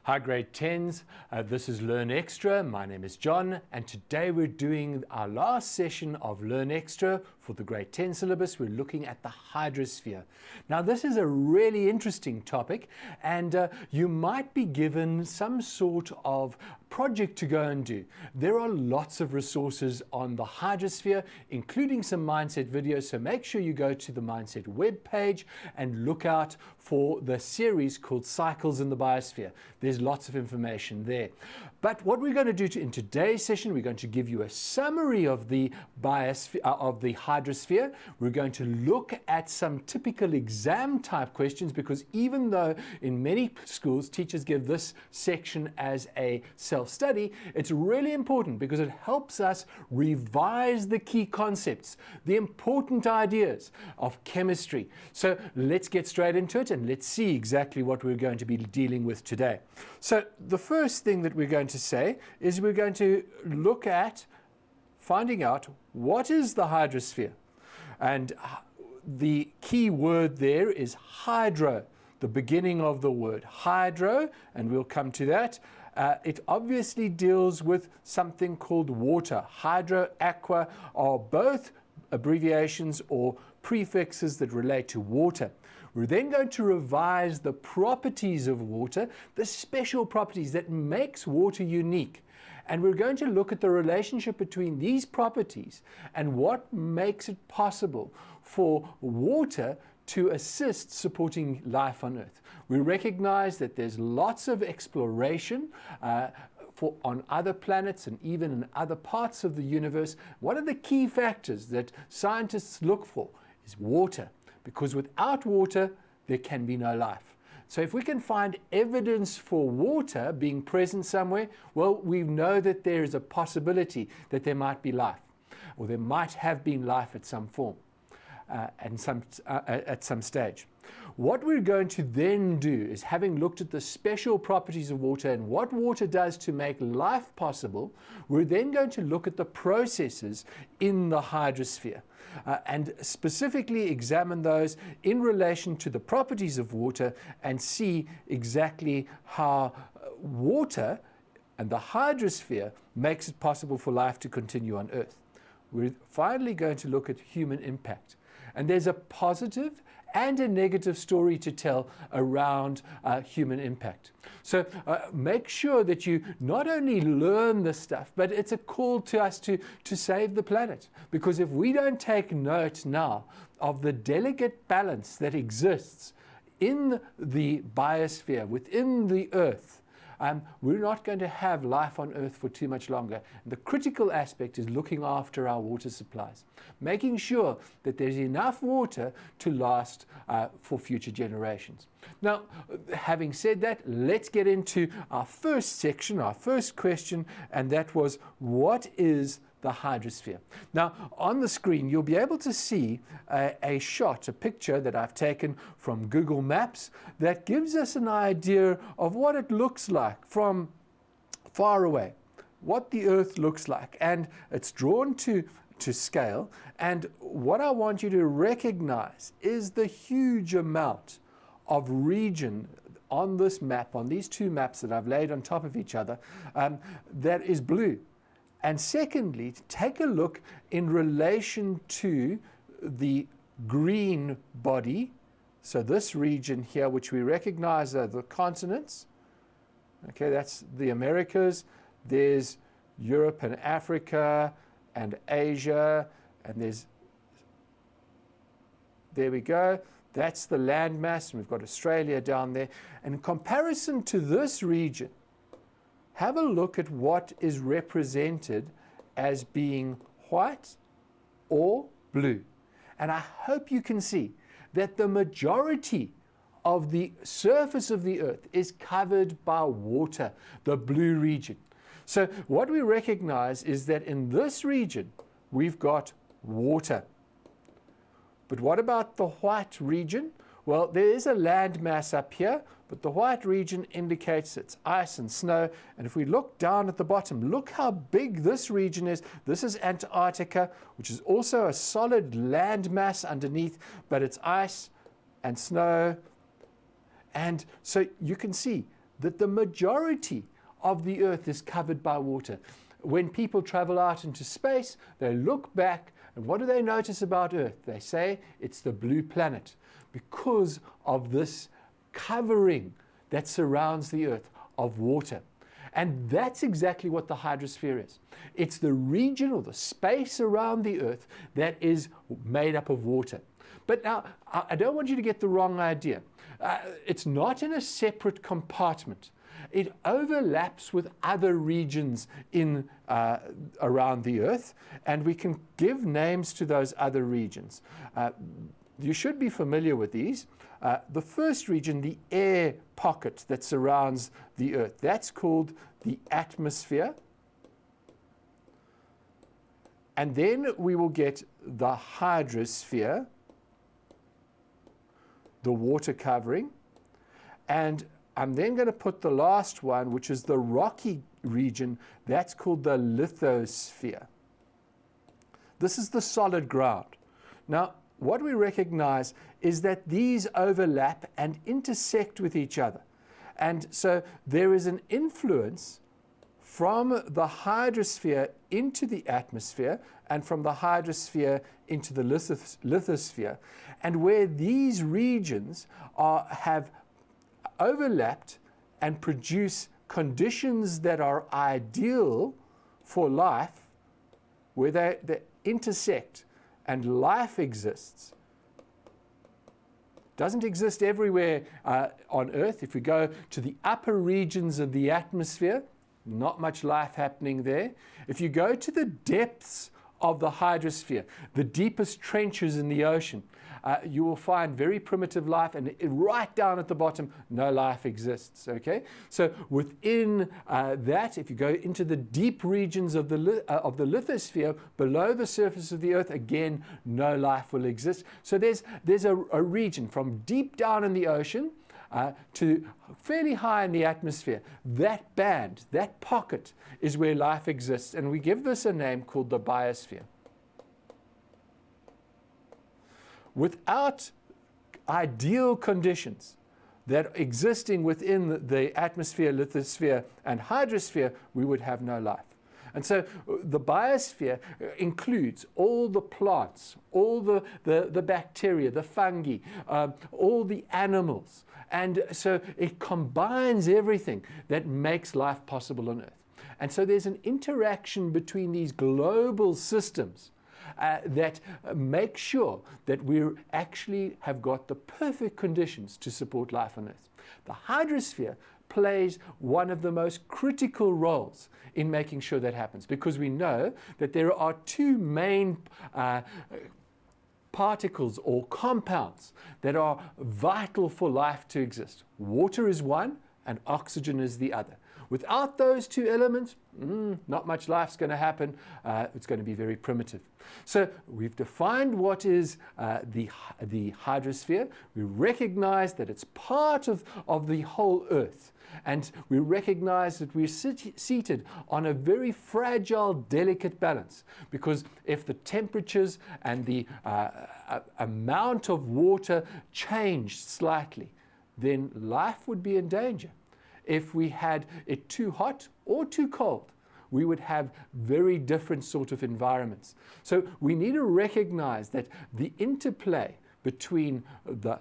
Hi grade 10s, this is Learn Extra. My name is John, and today we're doing our last session of Learn Extra for the grade 10 syllabus. We're looking at the hydrosphere. Now this is a really interesting topic, and you might be given some sort of project to go and do. There are lots of resources on the hydrosphere, including some mindset videos, so make sure you go to the mindset webpage and look out for the series called Cycles in the Biosphere. There's lots of information there. But what we're going to do in today's session, we're going to give you a summary of the biosphere, of the hydrosphere. We're going to look at some typical exam type questions, because even though in many schools teachers give this section as a self-study, it's really important because it helps us revise the key concepts, the important ideas of chemistry. So let's get straight into it and let's see exactly what we're going to be dealing with today. So the first thing that we're going to say is we're going to look at finding out what is the hydrosphere. And the key word there is hydro, the beginning of the word hydro, and we'll come to that. It obviously deals with something called water. Hydro, aqua are both abbreviations or prefixes that relate to water. We're then going to revise the properties of water, the special properties that makes water unique. And we're going to look at the relationship between these properties and what makes it possible for water to assist supporting life on Earth. We recognize that there's lots of exploration on other planets and even in other parts of the universe. One of the key factors that scientists look for is water, because without water, there can be no life. So if we can find evidence for water being present somewhere, well, we know that there is a possibility that there might be life, or there might have been life at some form, at some stage. What we're going to then do is, having looked at the special properties of water and what water does to make life possible, we're then going to look at the processes in the hydrosphere and specifically examine those in relation to the properties of water and see exactly how water and the hydrosphere makes it possible for life to continue on Earth. We're finally going to look at human impact. And there's a positive and a negative story to tell around human impact. So make sure that you not only learn this stuff, but it's a call to us to save the planet. Because if we don't take note now of the delicate balance that exists in the biosphere, within the Earth, we're not going to have life on Earth for too much longer. The critical aspect is looking after our water supplies, making sure that there's enough water to last for future generations. Now, having said that, let's get into our first section, our first question, and that was, what is the hydrosphere? Now, on the screen, you'll be able to see a shot, a picture that I've taken from Google Maps that gives us an idea of what it looks like from far away, what the Earth looks like, and it's drawn to scale. And what I want you to recognize is the huge amount of region on this map, on these two maps that I've laid on top of each other, that is blue. And secondly, take a look in relation to the green body. So this region here, which we recognize are the continents. Okay, that's the Americas. There's Europe and Africa and Asia. And there we go. That's the landmass. And we've got Australia down there. And in comparison to this region, have a look at what is represented as being white or blue. And I hope you can see that the majority of the surface of the Earth is covered by water, the blue region. So what we recognize is that in this region, we've got water. But what about the white region? Well, there is a land mass up here, but the white region indicates it's ice and snow. And if we look down at the bottom, look how big this region is. This is Antarctica, which is also a solid land mass underneath, but it's ice and snow. And so you can see that the majority of the Earth is covered by water. When people travel out into space, they look back, and what do they notice about Earth? They say it's the blue planet, because of this covering that surrounds the Earth of water. And that's exactly what the hydrosphere is. It's the region or the space around the Earth that is made up of water. But now, I don't want you to get the wrong idea. It's not in a separate compartment. It overlaps with other regions in around the Earth, and we can give names to those other regions. You should be familiar with these. The first region, the air pocket that surrounds the Earth, that's called the atmosphere. And then we will get the hydrosphere, the water covering. And I'm then going to put the last one, which is the rocky region, that's called the lithosphere. This is the solid ground. Now, what we recognize is that these overlap and intersect with each other. And so there is an influence from the hydrosphere into the atmosphere and from the hydrosphere into the lithosphere. And where these regions have overlapped and produce conditions that are ideal for life, where they intersect and life exists. Doesn't exist everywhere on Earth. If we go to the upper regions of the atmosphere, not much life happening there. If you go to the depths of the hydrosphere, the deepest trenches in the ocean, you will find very primitive life, and right down at the bottom, no life exists, okay? So within that, if you go into the deep regions of the lithosphere, below the surface of the Earth, again, no life will exist. So there's a region from deep down in the ocean to fairly high in the atmosphere. That band, that pocket, is where life exists, and we give this a name called the biosphere. Without ideal conditions that are existing within the atmosphere, lithosphere, and hydrosphere, we would have no life. And so the biosphere includes all the plants, all the bacteria, the fungi, all the animals. And so it combines everything that makes life possible on Earth. And so there's an interaction between these global systems that make sure that we actually have got the perfect conditions to support life on Earth. The hydrosphere plays one of the most critical roles in making sure that happens, because we know that there are two main particles or compounds that are vital for life to exist. Water is one and oxygen is the other. Without those two elements, not much life's going to happen. It's going to be very primitive. So we've defined what is the hydrosphere. We recognize that it's part of the whole Earth. And we recognize that we're seated on a very fragile, delicate balance. Because if the temperatures and the amount of water changed slightly, then life would be in danger. If we had it too hot or too cold, we would have very different sort of environments. So we need to recognize that the interplay between the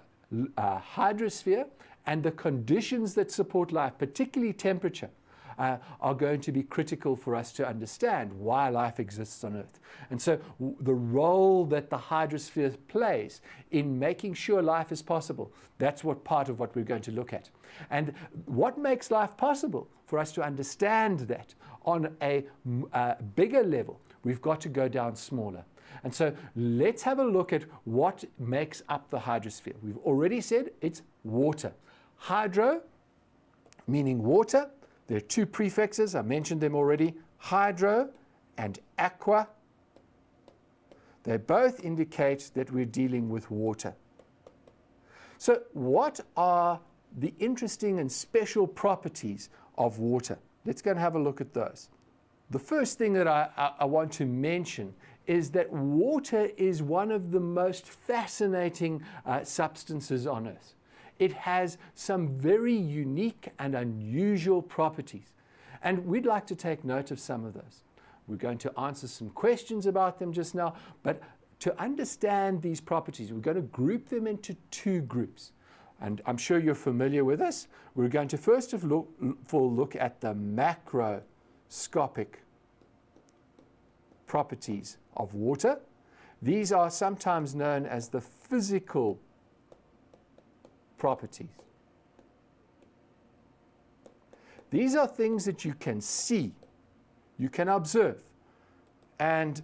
hydrosphere and the conditions that support life, particularly temperature, are going to be critical for us to understand why life exists on Earth. And so the role that the hydrosphere plays in making sure life is possible, that's part of what we're going to look at. And what makes life possible? For us to understand that on a bigger level, we've got to go down smaller. And so let's have a look at what makes up the hydrosphere. We've already said it's water. Hydro, meaning water. There are two prefixes, I mentioned them already, hydro and aqua. They both indicate that we're dealing with water. So what are the interesting and special properties of water? Let's go and have a look at those. The first thing that I want to mention is that water is one of the most fascinating substances on Earth. It has some very unique and unusual properties, and we'd like to take note of some of those. We're going to answer some questions about them just now, but to understand these properties, we're going to group them into two groups. And I'm sure you're familiar with this. We're going to first of all look at the macroscopic properties of water. These are sometimes known as the physical properties. These are things that you can see, you can observe. And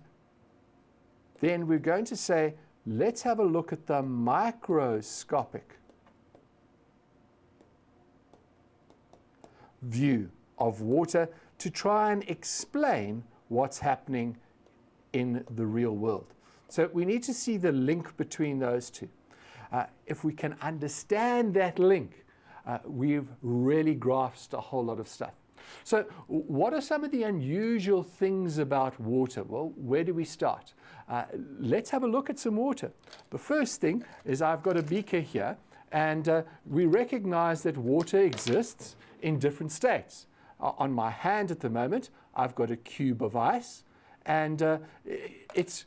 then we're going to say, let's have a look at the microscopic view of water to try and explain what's happening in the real world. So we need to see the link between those two. If we can understand that link, we've really grasped a whole lot of stuff. So what are some of the unusual things about water? Well, where do we start? Let's have a look at some water. The first thing is I've got a beaker here, and we recognize that water exists in different states. On my hand at the moment, I've got a cube of ice, and it's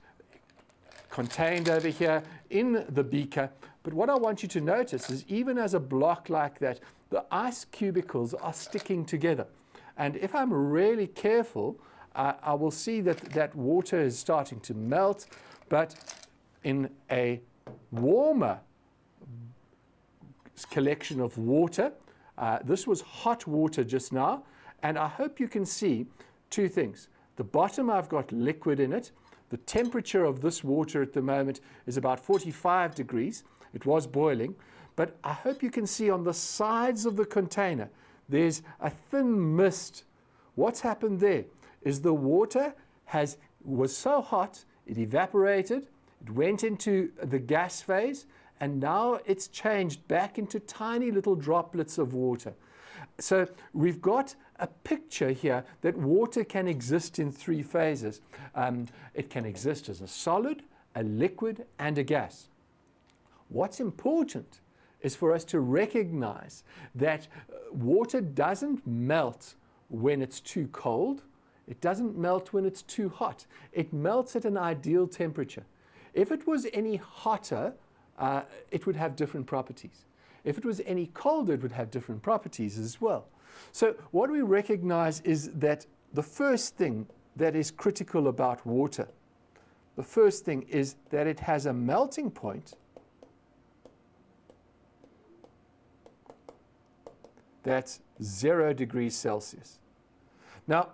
contained over here in the beaker. But what I want you to notice is even as a block like that, the ice cubicles are sticking together. And if I'm really careful, I will see that water is starting to melt. But in a warmer collection of water, this was hot water just now, and I hope you can see two things. The bottom, I've got liquid in it. The temperature of this water at the moment is about 45 degrees. It was boiling, but I hope you can see on the sides of the container, there's a thin mist. What's happened there is the water was so hot, it evaporated, it went into the gas phase, and now it's changed back into tiny little droplets of water. So we've got a picture here that water can exist in three phases. It can exist as a solid, a liquid, and a gas. What's important is for us to recognize that water doesn't melt when it's too cold. It doesn't melt when it's too hot. It melts at an ideal temperature. If it was any hotter, it would have different properties. If it was any colder, it would have different properties as well. So what we recognize is that the first thing that is critical about water, the first thing is that it has a melting point that's 0 degrees Celsius. Now,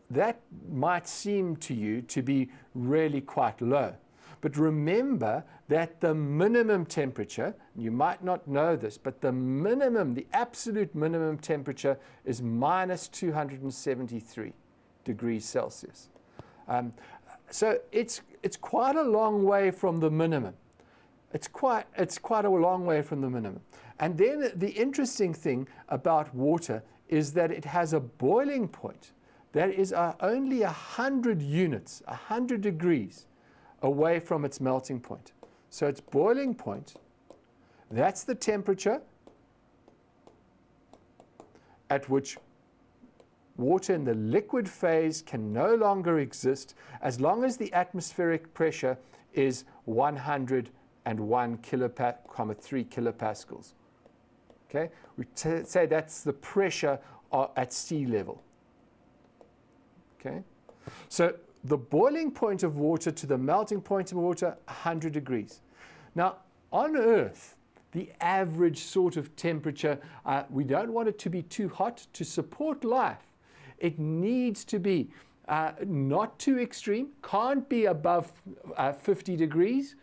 that might seem to you to be really quite low. But remember that the minimum temperature, you might not know this, but the minimum, the absolute minimum temperature is minus 273 degrees Celsius. So it's quite a long way from the minimum. It's quite a long way from the minimum. And then the interesting thing about water is that it has a boiling point that is only 100 units, 100 degrees away from its melting point. So its boiling point, that's the temperature at which water in the liquid phase can no longer exist as long as the atmospheric pressure is 101,3 kilopascals. Okay? We say that's the pressure at sea level. Okay? So the boiling point of water to the melting point of water, 100 degrees. Now, on Earth, the average sort of temperature, we don't want it to be too hot to support life. It needs to be not too extreme, can't be above 50 degrees.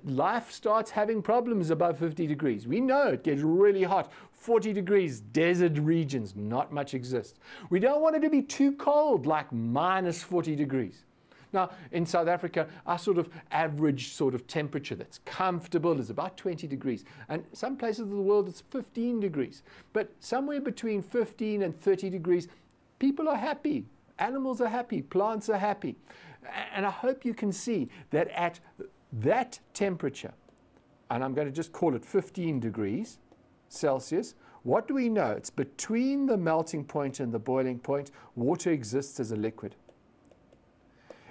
Life starts having problems above 50 degrees. We know it gets really hot. 40 degrees, desert regions, not much exists. We don't want it to be too cold, like minus 40 degrees. Now, in South Africa, our sort of average sort of temperature that's comfortable is about 20 degrees. And some places of the world, it's 15 degrees. But somewhere between 15 and 30 degrees, people are happy. Animals are happy. Plants are happy. And I hope you can see that at that temperature, and I'm going to just call it 15 degrees Celsius, what do we know? It's between the melting point and the boiling point, water exists as a liquid.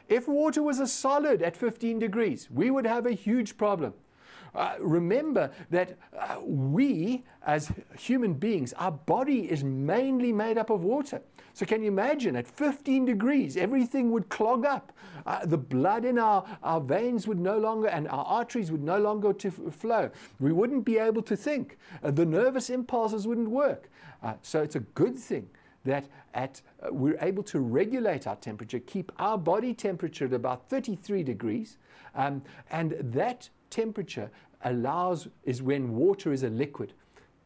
If water was a solid at 15 degrees, we would have a huge problem. Remember that we, as human beings, our body is mainly made up of water. So can you imagine, at 15 degrees, everything would clog up. The blood in our veins would no longer, and our arteries would no longer flow. We wouldn't be able to think. The nervous impulses wouldn't work. So it's a good thing that we're able to regulate our temperature, keep our body temperature at about 33 degrees, and that temperature is when water is a liquid.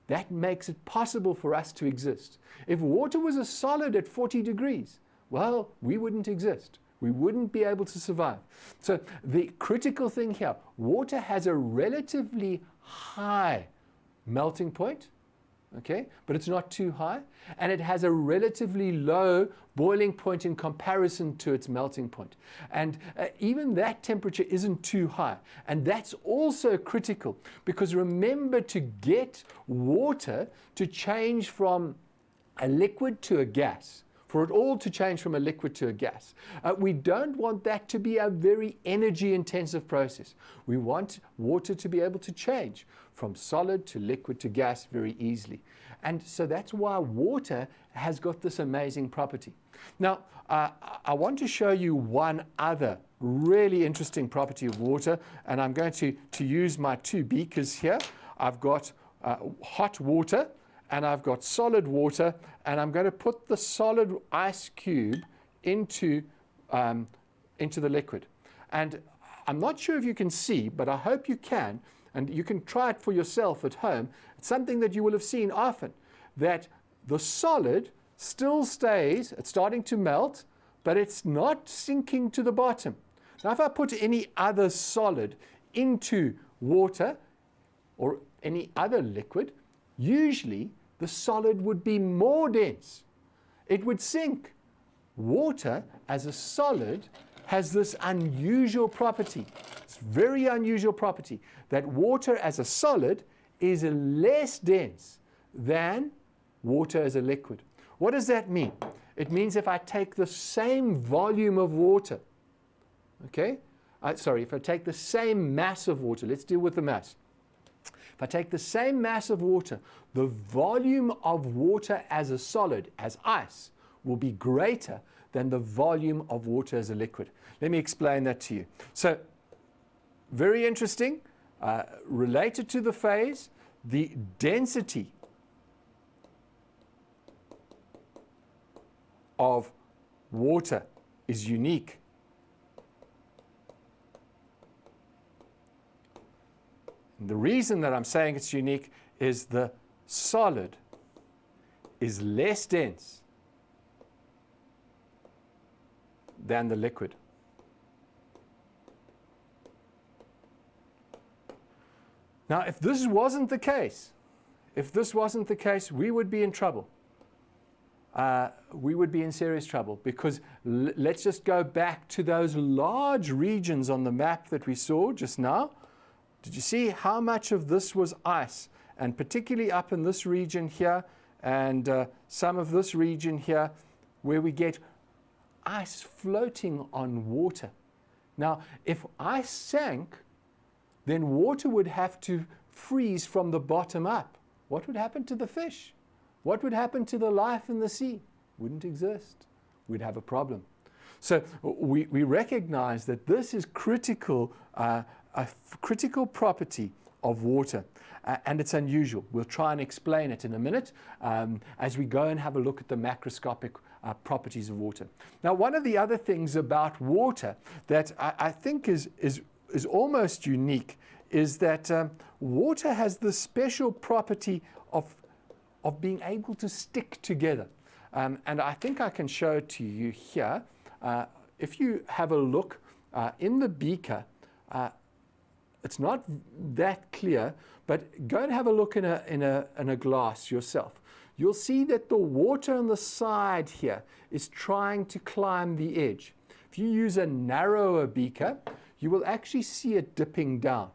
That makes it possible for us to exist. If water was a solid at 40 degrees, well, we wouldn't exist. We wouldn't be able to survive. So the critical thing here, water has a relatively high melting point, okay, but it's not too high, and it has a relatively low boiling point in comparison to its melting point. And even that temperature isn't too high. And that's also critical, because remember, to get water to change from a liquid to a gas, for it all to change from a liquid to a gas, we don't want that to be a very energy intensive process. We want water to be able to change from solid to liquid to gas very easily. And so that's why water has got this amazing property. Now, I want to show you one other really interesting property of water, and I'm going to use my two beakers here. I've got hot water, and I've got solid water, and I'm going to put the solid ice cube into the liquid. And I'm not sure if you can see, but I hope you can, and you can try it for yourself at home. It's something that you will have seen often, that the solid still stays, it's starting to melt, but it's not sinking to the bottom. Now, if I put any other solid into water or any other liquid, usually the solid would be more dense. It would sink. Water as a solid has this unusual property. It's a very unusual property that water as a solid is less dense than water as a liquid. What does that mean? It means if I take the same volume of water, okay? If I take the same mass of water, let's deal with the mass. If I take the same mass of water, the volume of water as a solid, as ice, will be greater than the volume of water as a liquid. Let me explain that to you. So, very interesting, related to the phase, the density of water is unique. And the reason that I'm saying it's unique is the solid is less dense than the liquid. Now, if this wasn't the case, we would be in trouble. We would be in serious trouble, because let's just go back to those large regions on the map that we saw just now. Did you see how much of this was ice? And particularly up in this region here, and some of this region here, where we get ice floating on water. Now, if ice sank, then water would have to freeze from the bottom up. What would happen to the fish? What would happen to the life in the sea? Wouldn't exist. We'd have a problem. So we recognize that this is critical, a critical property of water, and it's unusual. We'll try and explain it in a minute as we go and have a look at the macroscopic properties of water. Now, one of the other things about water that I think is almost unique is that water has the special property of being able to stick together. And I think I can show it to you here. if you have a look in the beaker, it's not that clear, but go and have a look in a glass yourself. You'll see that the water on the side here is trying to climb the edge. If you use a narrower beaker, you will actually see it dipping down.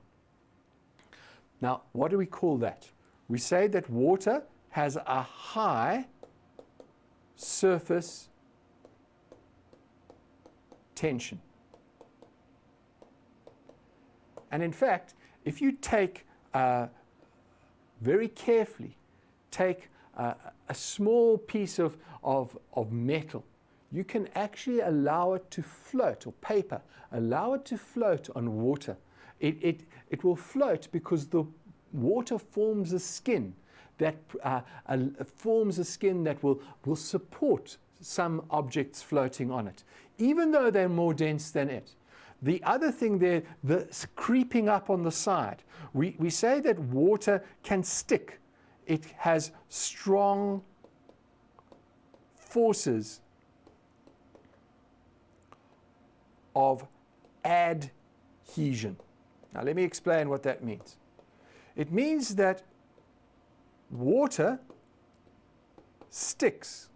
Now, what do we call that? We say that water has a high surface tension. And in fact, if you take very carefully, take a small piece of metal, you can actually allow it to float, or paper, allow it to float on water. It will float because the water forms a skin that will support some objects floating on it, even though they're more dense than it. The other thing there, the creeping up on the side, we say that water can stick. It has strong forces of adhesion. Now let me explain what that means. It means that water sticks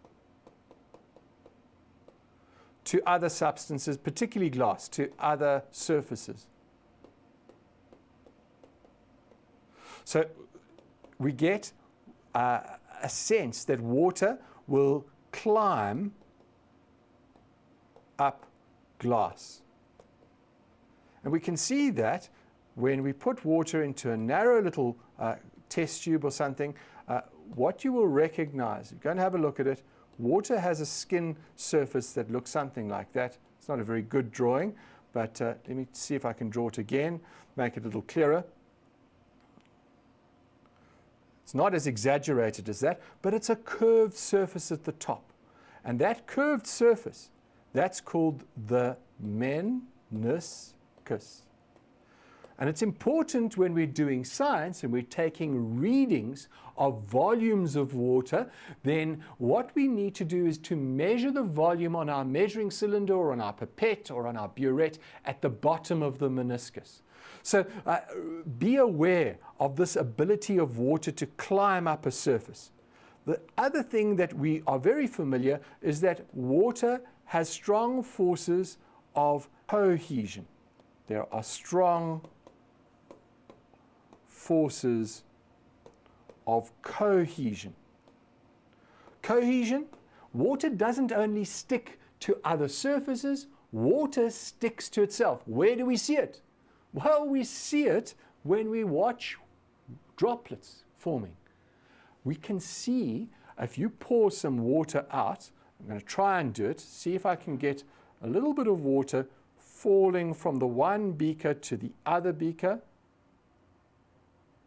to other substances, particularly glass, to other surfaces. So we get a sense that water will climb up glass. And we can see that when we put water into a narrow little test tube or something, what you will recognize, go and have a look at it, water has a skin surface that looks something like that. It's not a very good drawing, but let me see if I can draw it again, make it a little clearer. It's not as exaggerated as that, but it's a curved surface at the top. And that curved surface, that's called the meniscus. And it's important when we're doing science and we're taking readings of volumes of water, then what we need to do is to measure the volume on our measuring cylinder or on our pipette or on our burette at the bottom of the meniscus. So be aware of this ability of water to climb up a surface. The other thing that we are very familiar is that water has strong forces of cohesion. There are strong forces of cohesion. Cohesion, water doesn't only stick to other surfaces, water sticks to itself. Where do we see it? Well, we see it when we watch droplets forming. We can see, if you pour some water out, I'm going to try and do it, see if I can get a little bit of water falling from the one beaker to the other beaker,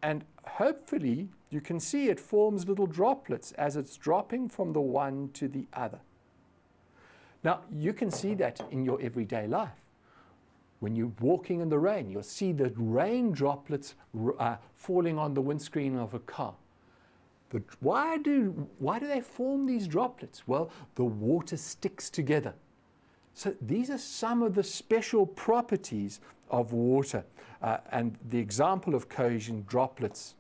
and hopefully you can see it forms little droplets as it's dropping from the one to the other. Now, you can see that in your everyday life. When you're walking in the rain, you'll see the rain droplets falling on the windscreen of a car. But why do they form these droplets? Well, the water sticks together. So these are some of the special properties of water. And the example of cohesion, droplets.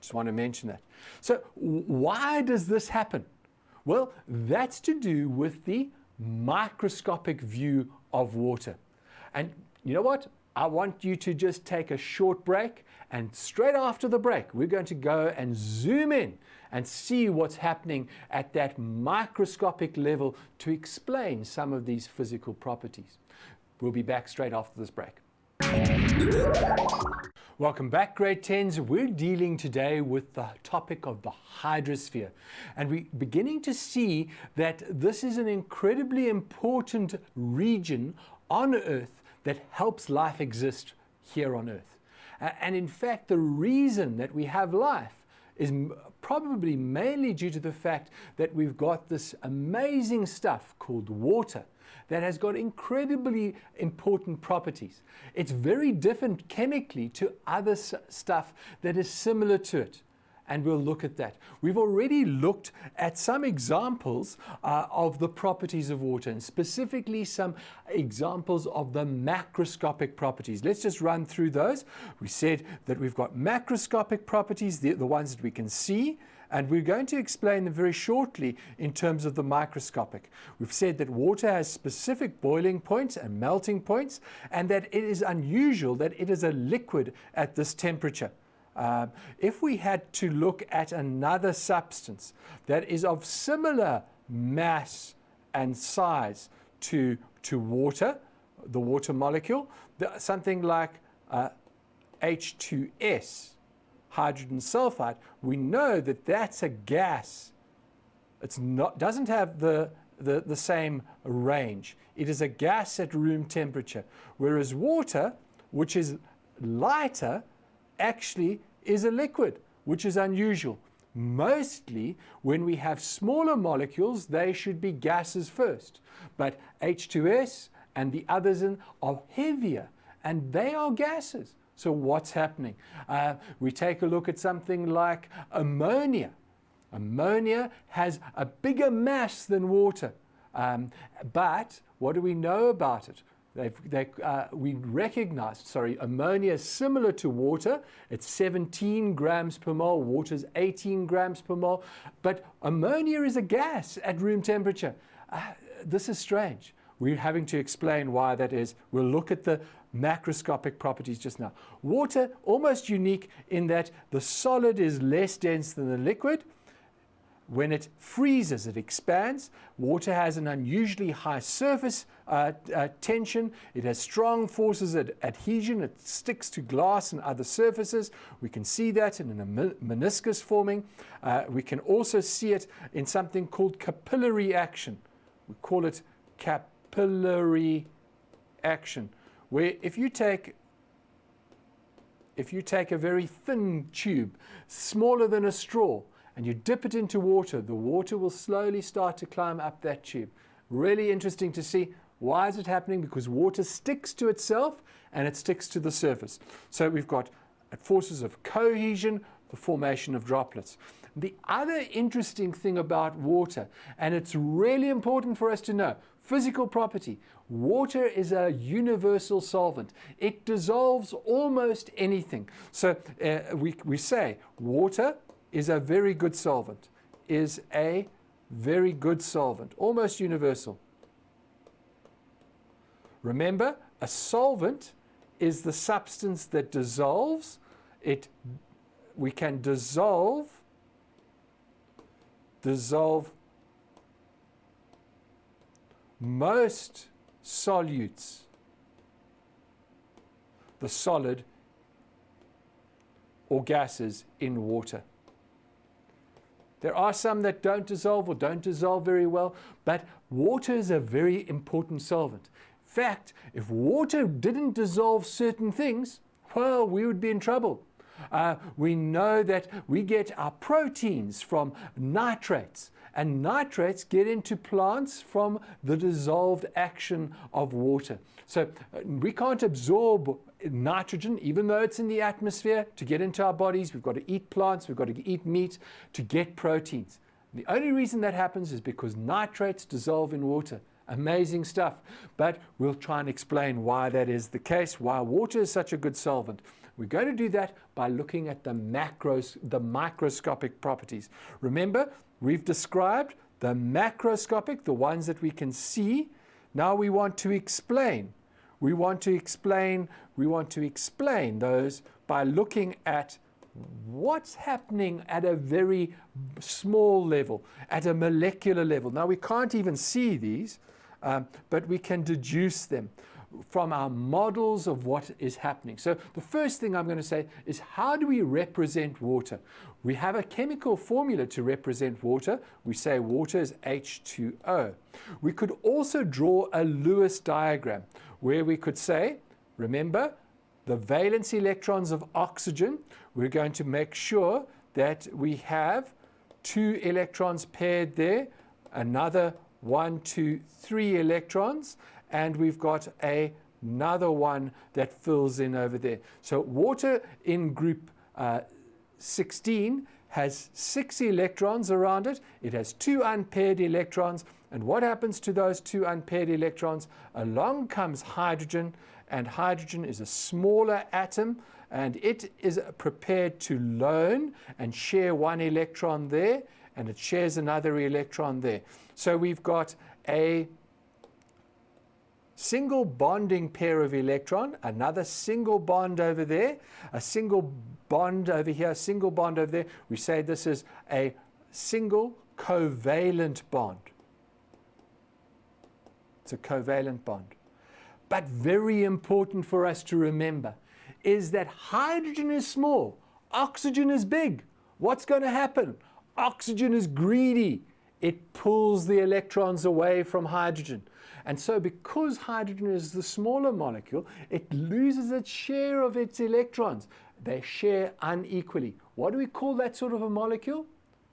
Just want to mention that. So why does this happen? Well, that's to do with the microscopic view of water. And you know what? I want you to just take a short break, and straight after the break, we're going to go and zoom in and see what's happening at that microscopic level to explain some of these physical properties. We'll be back straight after this break. Welcome back, grade 10s. We're dealing today with the topic of the hydrosphere. And we're beginning to see that this is an incredibly important region on Earth that helps life exist here on Earth. And in fact, the reason that we have life is probably mainly due to the fact that we've got this amazing stuff called water that has got incredibly important properties. It's very different chemically to other stuff that is similar to it. and we'll look at that. We've already looked at some examples of the properties of water, and specifically some examples of the macroscopic properties. Let's just run through those. We said that we've got macroscopic properties, the ones that we can see, and we're going to explain them very shortly in terms of the microscopic. We've said that water has specific boiling points and melting points, and that it is unusual that it is a liquid at this temperature. If we had to look at another substance that is of similar mass and size to water, the water molecule, something like H2S, hydrogen sulfide, we know that that's a gas. Doesn't have the same range. It is a gas at room temperature, whereas water, which is lighter, actually is a liquid, which is unusual. Mostly, when we have smaller molecules, they should be gases first. But H2S and the others are heavier, and they are gases. So what's happening? We take a look at something like ammonia. Ammonia has a bigger mass than water. But what do we know about it? We recognized, ammonia is similar to water. It's 17 grams per mole. Water is 18 grams per mole. But ammonia is a gas at room temperature. This is strange. We're having to explain why that is. We'll look at the macroscopic properties just now. Water, almost unique in that the solid is less dense than the liquid. When it freezes, it expands. Water has an unusually high surface tension. It has strong forces of adhesion. It sticks to glass and other surfaces. We can see that in a meniscus forming. We can also see it in something called capillary action. We call it capillary action, where if you take a very thin tube, smaller than a straw, and you dip it into water, the water will slowly start to climb up that tube. Really interesting to see. Why is it happening? Because water sticks to itself and it sticks to the surface. So we've got forces of cohesion, the formation of droplets. The other interesting thing about water, and it's really important for us to know, physical property. Water is a universal solvent. It dissolves almost anything. So we say water is a very good solvent, is a very good solvent, almost universal. Remember, a solvent is the substance that dissolves. We can dissolve most solutes, the solid or gases in water. There are some that don't dissolve or don't dissolve very well, but water is a very important solvent. In fact, if water didn't dissolve certain things, well, we would be in trouble. We know that we get our proteins from nitrates, and nitrates get into plants from the dissolved action of water. So we can't absorb nitrogen, even though it's in the atmosphere, to get into our bodies. We've got to eat plants, we've got to eat meat to get proteins. The only reason that happens is because nitrates dissolve in water. Amazing stuff. But we'll try and explain why that is the case, why water is such a good solvent. We're going to do that by looking at the microscopic properties. Remember, we've described the macroscopic, the ones that we can see. Now we want to explain. We want to explain those by looking at what's happening at a very small level, at a molecular level. Now we can't even see these, but we can deduce them from our models of what is happening. So the first thing I'm going to say is, how do we represent water? We have a chemical formula to represent water. We say water is H2O. We could also draw a Lewis diagram where we could say, remember, the valence electrons of oxygen, we're going to make sure that we have 2 electrons paired there, another 1, 2, 3 electrons, and we've got another one that fills in over there. So water in group 16 has 6 electrons around it. It has 2 unpaired electrons. And what happens to those 2 unpaired electrons? Along comes hydrogen, and hydrogen is a smaller atom, and it is prepared to lone and share 1 electron there, and it shares another electron there. So we've got a single bonding pair of electron, another single bond over there, a single bond over here, a single bond over there. We say this is a single covalent bond. It's a covalent bond. But very important for us to remember is that hydrogen is small, oxygen is big. What's going to happen? Oxygen is greedy. It pulls the electrons away from hydrogen. And so because hydrogen is the smaller molecule, it loses its share of its electrons. They share unequally. What do we call that sort of a molecule?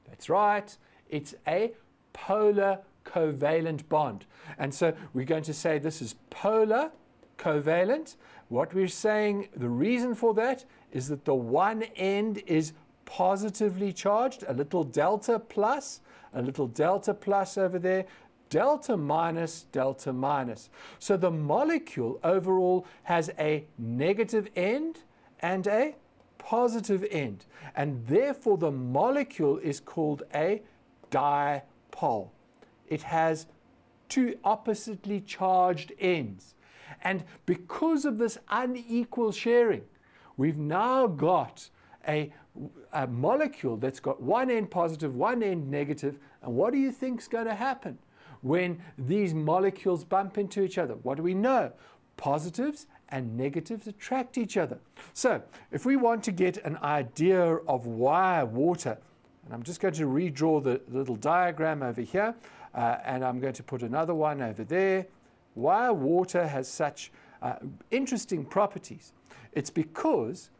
That's right, it's a polar covalent bond. And so we're going to say this is polar covalent. What we're saying, the reason for that is that the one end is positively charged, a little delta plus over there, delta minus, delta minus. So the molecule overall has a negative end and a positive end. And therefore the molecule is called a dipole. It has 2 oppositely charged ends. And because of this unequal sharing, we've now got a molecule that's got one end positive, one end negative. And what do you think is going to happen when these molecules bump into each other? What do we know? Positives and negatives attract each other. So if we want to get an idea of why water, and I'm just going to redraw the little diagram over here, and I'm going to put another one over there, why water has such interesting properties. It's because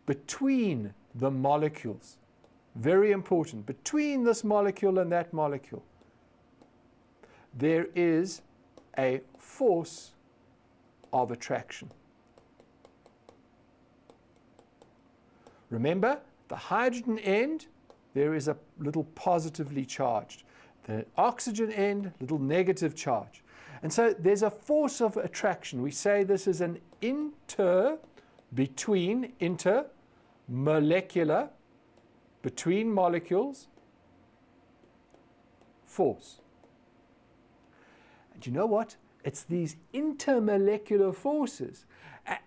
between the molecules, very important, between this molecule and that molecule, there is a force of attraction. Remember, the hydrogen end, there is a little positively charged. The oxygen end, little negative charge. And so there's a force of attraction. We say this is an intermolecular, between molecules, force. And you know what? It's these intermolecular forces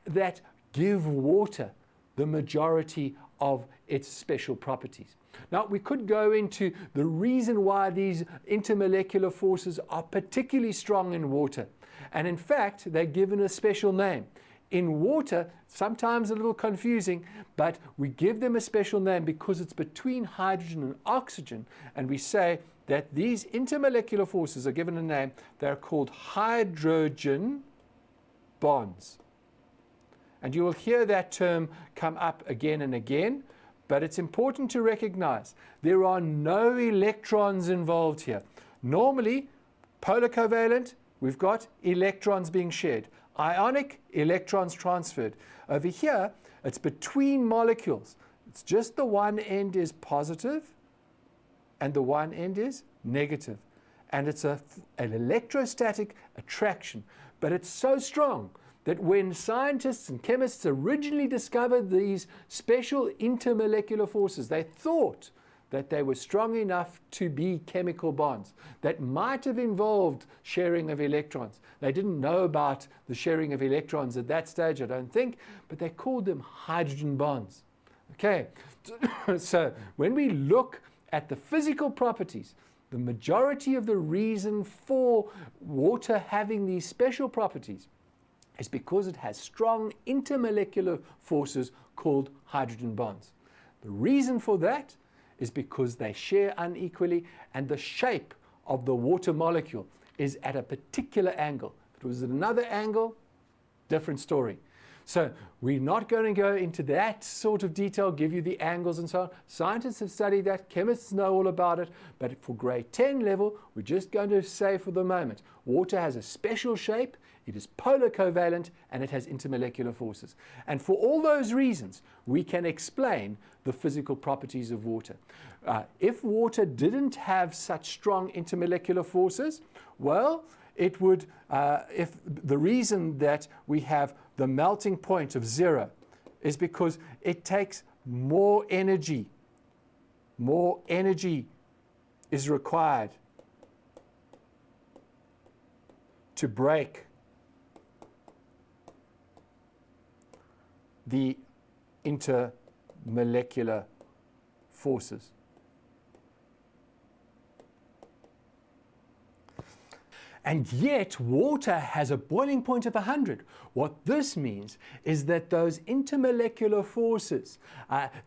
that give water the majority of its special properties. Now, we could go into the reason why these intermolecular forces are particularly strong in water. And in fact, they're given a special name. In water, sometimes a little confusing, but we give them a special name because it's between hydrogen and oxygen. And we say that these intermolecular forces are given a name. They're called hydrogen bonds. And you will hear that term come up again and again. But it's important to recognize there are no electrons involved here. Normally, polar covalent, we've got electrons being shared. Ionic, electrons transferred. Over here, it's between molecules. It's just the one end is positive and the one end is negative. And it's an electrostatic attraction. But it's so strong that when scientists and chemists originally discovered these special intermolecular forces, they thought that they were strong enough to be chemical bonds that might have involved sharing of electrons. They didn't know about the sharing of electrons at that stage, I don't think, but they called them hydrogen bonds. Okay, so when we look at the physical properties, the majority of the reason for water having these special properties is because it has strong intermolecular forces called hydrogen bonds. The reason for that is because they share unequally and the shape of the water molecule is at a particular angle. If it was at another angle, different story. So we're not going to go into that sort of detail, give you the angles and so on. Scientists have studied that, chemists know all about it, but for grade 10 level, we're just going to say for the moment, water has a special shape. it is polar covalent, and it has intermolecular forces. And for all those reasons, we can explain the physical properties of water. If water didn't have such strong intermolecular forces, well, it would, if the reason that we have the melting point of 0 is because it takes more energy. More energy is required to break the intermolecular forces. And yet, water has a boiling point of 100. What this means is that those intermolecular forces,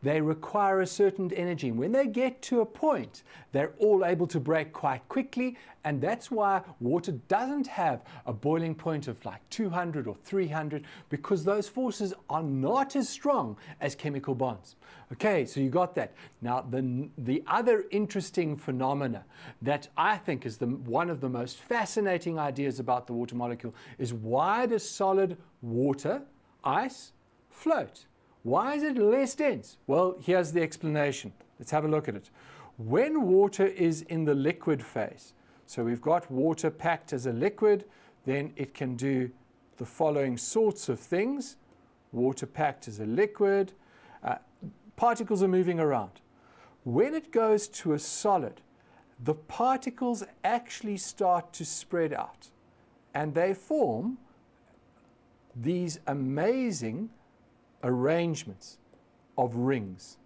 they require a certain energy. And when they get to a point, they're all able to break quite quickly. And that's why water doesn't have a boiling point of like 200 or 300, because those forces are not as strong as chemical bonds. Okay, so you got that. Now, the other interesting phenomena that I think is one of the most fascinating ideas about the water molecule is, why does solid water, ice, float? Why is it less dense? Well, here's the explanation. Let's have a look at it. When water is in the liquid phase, so we've got water packed as a liquid, then it can do the following sorts of things. Water packed as a liquid, particles are moving around. When it goes to a solid, the particles actually start to spread out, and they form these amazing arrangements of rings.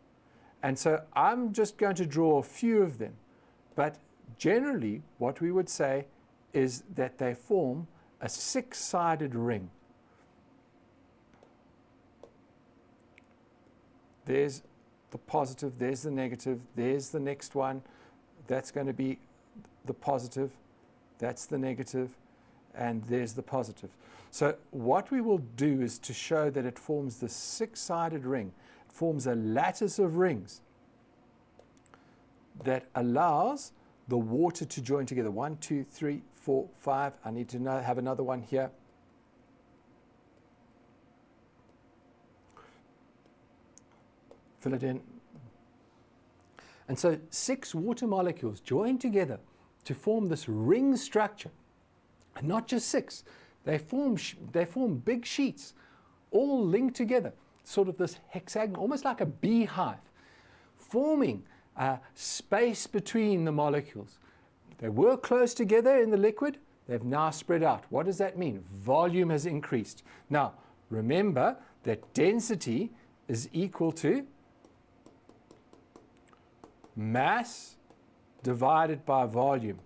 And so I'm just going to draw a few of them, but generally what we would say is that they form a six-sided ring. There's the positive, there's the negative, there's the next one. That's going to be the positive, that's the negative, and there's the positive. So what we will do is to show that it forms the six-sided ring. It forms a lattice of rings that allows the water to join together. 1, 2, 3, 4, 5. I need to have another one here. Fill it in. And so 6 water molecules join together to form this ring structure. And not just 6, they form big sheets, all linked together, sort of this hexagon, almost like a beehive, forming space between the molecules. They were close together in the liquid, they've now spread out. What does that mean? Volume has increased. Now, remember that density is equal to mass divided by volume.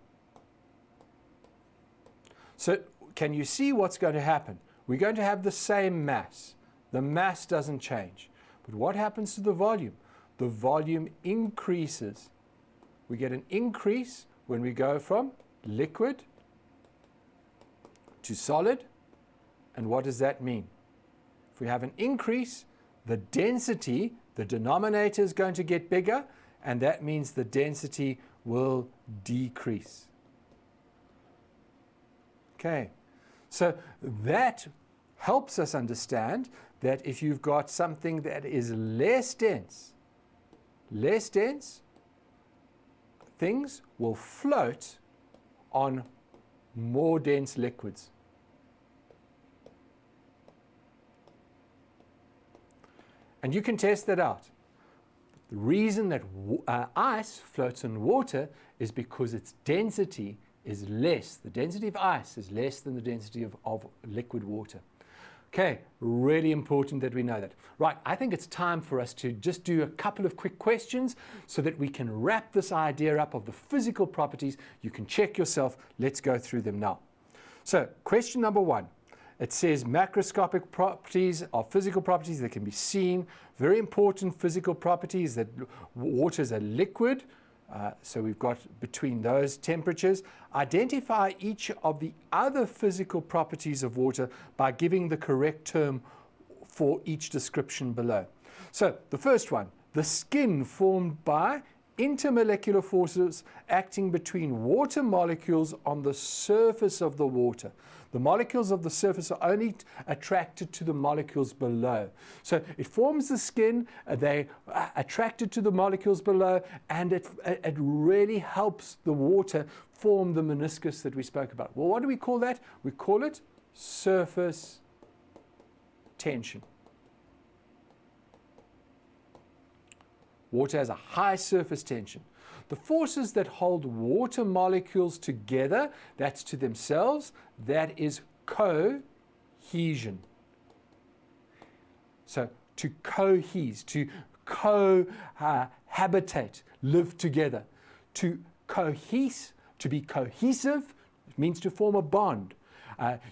So can you see what's going to happen? We're going to have the same mass. The mass doesn't change. But what happens to the volume? The volume increases. We get an increase when we go from liquid to solid. And what does that mean? If we have an increase, the density, the denominator is going to get bigger, and that means the density will decrease. Okay, so that helps us understand that if you've got something that is less dense, things will float on more dense liquids. And you can test that out. The reason that ice floats in water is because its density is less. The density of ice is less than the density of liquid water. Okay, really important that we know that. Right, I think it's time for us to just do a couple of quick questions so that we can wrap this idea up of the physical properties. You can check yourself. Let's go through them now. So, question number 1. It says macroscopic properties are physical properties that can be seen. Very important physical properties that water is a liquid. So we've got between those temperatures. Identify each of the other physical properties of water by giving the correct term for each description below. So the first one, the skin formed by intermolecular forces acting between water molecules on the surface of the water. The molecules of the surface are only attracted to the molecules below. So it forms the skin, they are attracted to the molecules below, and it really helps the water form the meniscus that we spoke about. Well, what do we call that? We call it surface tension. Water has a high surface tension. The forces that hold water molecules together, that's to themselves, that is cohesion. So to cohese, to cohabitate, live together. To cohese, to be cohesive, means to form a bond.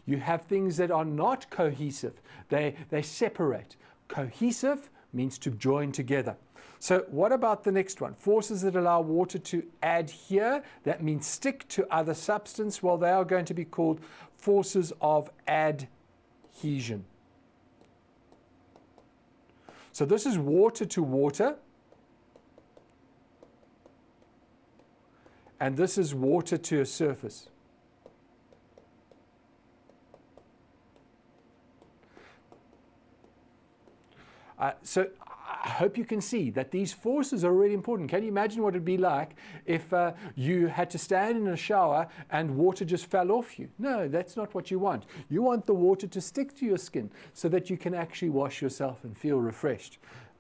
You have things that are not cohesive. They separate. Cohesive means to join together. So what about the next one? Forces that allow water to adhere, that means stick to other substance. Well, they are going to be called forces of adhesion. So this is water to water, and this is water to a surface. So I hope you can see that these forces are really important. Can you imagine what it would be like if you had to stand in a shower and water just fell off you? No, that's not what you want. You want the water to stick to your skin so that you can actually wash yourself and feel refreshed.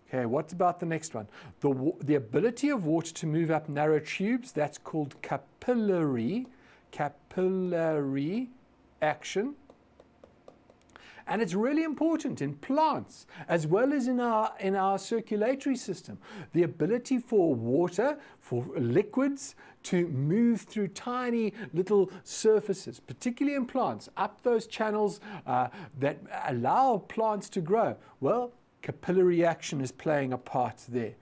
Okay, what about the next one? The ability of water to move up narrow tubes, that's called capillary action. And it's really important in plants as well as in our circulatory system. The ability for water, for liquids, to move through tiny little surfaces, particularly in plants, up those channels that allow plants to grow. Well, capillary action is playing a part there.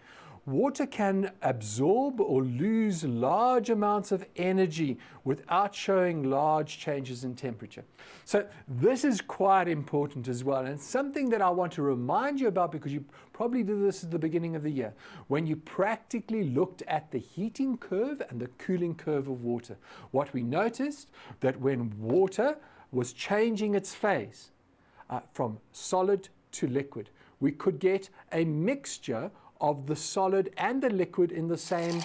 Water can absorb or lose large amounts of energy without showing large changes in temperature. So this is quite important as well, and it's something that I want to remind you about because you probably did this at the beginning of the year when you practically looked at the heating curve and the cooling curve of water. What we noticed that when water was changing its phase from solid to liquid, we could get a mixture of the solid and the liquid in the same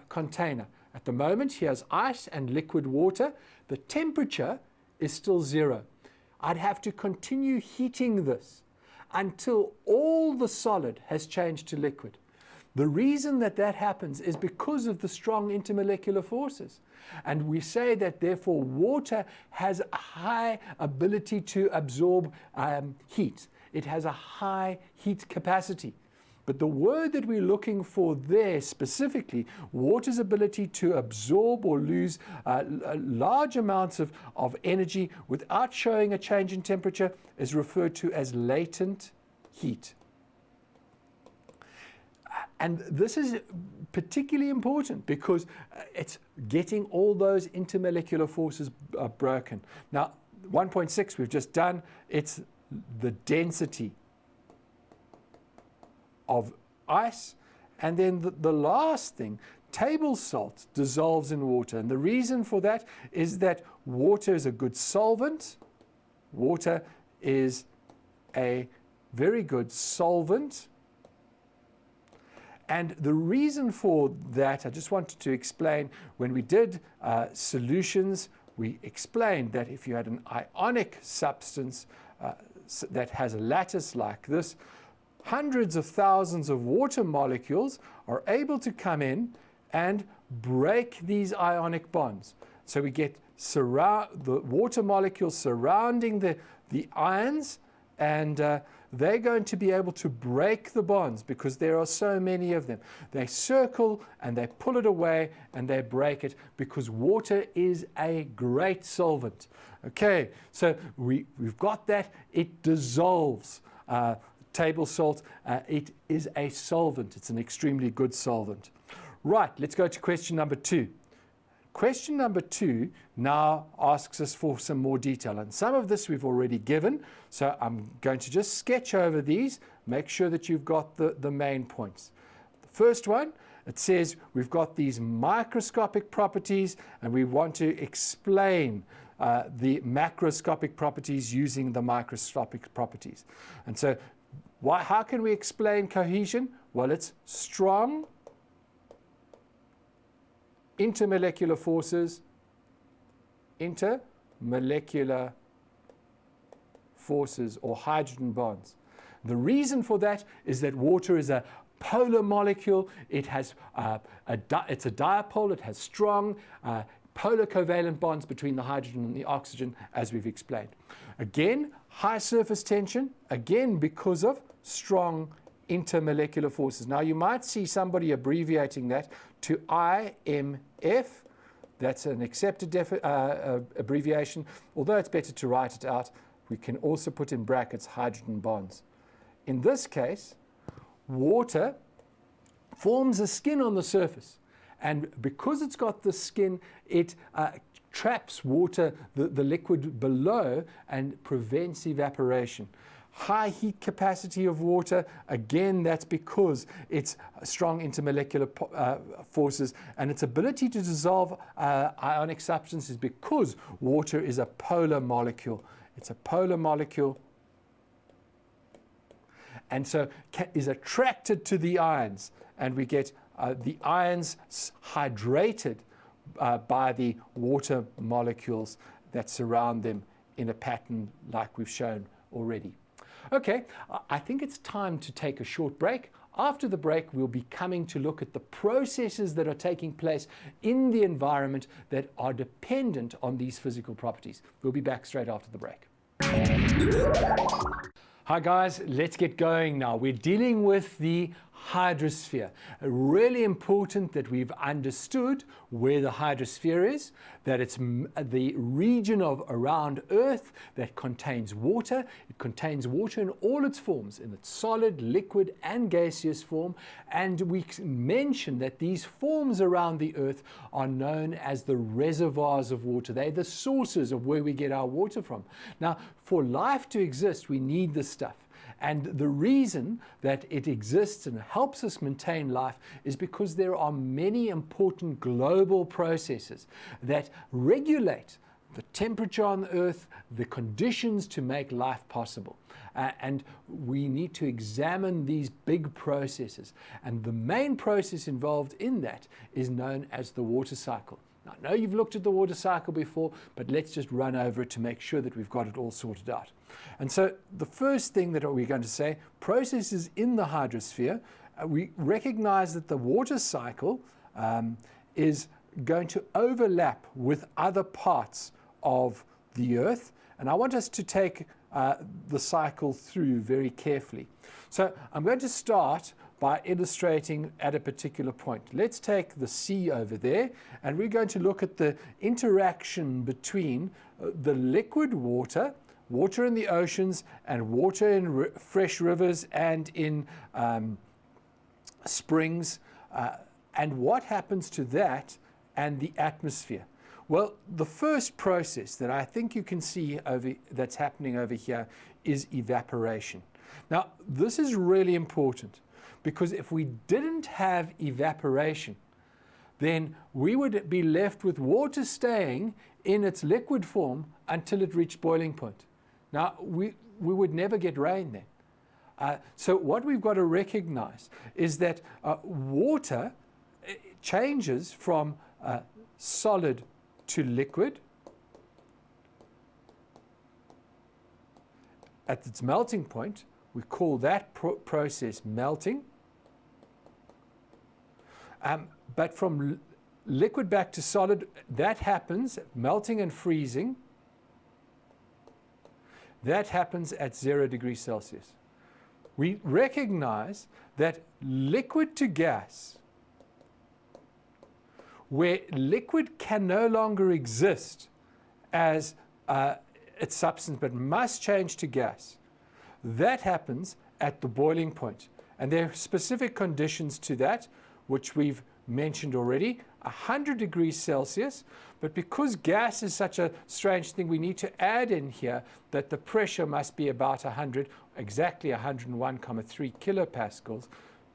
container. At the moment, here's ice and liquid water. The temperature is still 0. I'd have to continue heating this until all the solid has changed to liquid. The reason that happens is because of the strong intermolecular forces. And we say that therefore water has a high ability to absorb heat. It has a high heat capacity. But the word that we're looking for there specifically, water's ability to absorb or lose large amounts of energy without showing a change in temperature, is referred to as latent heat. And this is particularly important because it's getting all those intermolecular forces broken. Now, 1.6 we've just done, it's the density of ice. And then the last thing, table salt dissolves in water. And the reason for that is that water is a good solvent. Water is a very good solvent. And the reason for that, I just wanted to explain, when we did solutions, we explained that if you had an ionic substance that has a lattice like this, hundreds of thousands of water molecules are able to come in and break these ionic bonds. So we get the water molecules surrounding the ions, and they're going to be able to break the bonds because there are so many of them. They circle and they pull it away and they break it because water is a great solvent. Okay, so we've got that. It dissolves. Table salt, it is a solvent. It's an extremely good solvent. Right, let's go to question number 2. Question number 2 now asks us for some more detail, and some of this we've already given, so I'm going to just sketch over these, make sure that you've got the main points. The first one It says we've got these microscopic properties and we want to explain the macroscopic properties using the microscopic properties. And so how can we explain cohesion? Well, it's strong intermolecular forces, or hydrogen bonds. The reason for that is that water is a polar molecule. It has it's a dipole. It has strong polar covalent bonds between the hydrogen and the oxygen, as we've explained. Again, high surface tension, again because of strong intermolecular forces. Now you might see somebody abbreviating that to IMF. That's an accepted abbreviation. Although it's better to write it out, we can also put in brackets hydrogen bonds. In this case, water forms a skin on the surface. And because it's got the skin, it traps water, the liquid below, and prevents evaporation. High heat capacity of water, again, that's because it's strong intermolecular forces, and its ability to dissolve ionic substances because water is a polar molecule. It's a polar molecule, and so is attracted to the ions, and we get the ions hydrated by the water molecules that surround them in a pattern like we've shown already. Okay, I think it's time to take a short break. After the break, we'll be coming to look at the processes that are taking place in the environment that are dependent on these physical properties. We'll be back straight after the break. Hi guys, let's get going now. We're dealing with the hydrosphere. Really important that we've understood where the hydrosphere is, that it's the region of around Earth that contains water. It contains water in all its forms, in its solid, liquid, and gaseous form. And we mentioned that these forms around the Earth are known as the reservoirs of water. They're the sources of where we get our water from. Now, for life to exist, we need this stuff. And the reason that it exists and helps us maintain life is because there are many important global processes that regulate the temperature on the Earth, the conditions to make life possible. And we need to examine these big processes. And the main process involved in that is known as the water cycle. Now, I know you've looked at the water cycle before, but let's just run over it to make sure that we've got it all sorted out. And so the first thing that we're going to say, processes in the hydrosphere, we recognize that the water cycle is going to overlap with other parts of the Earth. And I want us to take the cycle through very carefully. So I'm going to start by illustrating at a particular point. Let's take the sea over there, and we're going to look at the interaction between the liquid water, water in the oceans, and water in fresh rivers and in springs, and what happens to that and the atmosphere. Well, the first process that I think you can see that's happening over here is evaporation. Now, this is really important, because if we didn't have evaporation, then we would be left with water staying in its liquid form until it reached boiling point. Now, we would never get rain then. So what we've got to recognize is that water changes from solid to liquid at its melting point. We call that process melting. But from liquid back to solid, that happens, melting and freezing, that happens at 0 degrees Celsius. We recognize that liquid to gas, where liquid can no longer exist as its substance but must change to gas, that happens at the boiling point. And there are specific conditions to that, which we've mentioned already, 100 degrees Celsius. But because gas is such a strange thing, we need to add in here that the pressure must be about 100, exactly 101.3 kilopascals.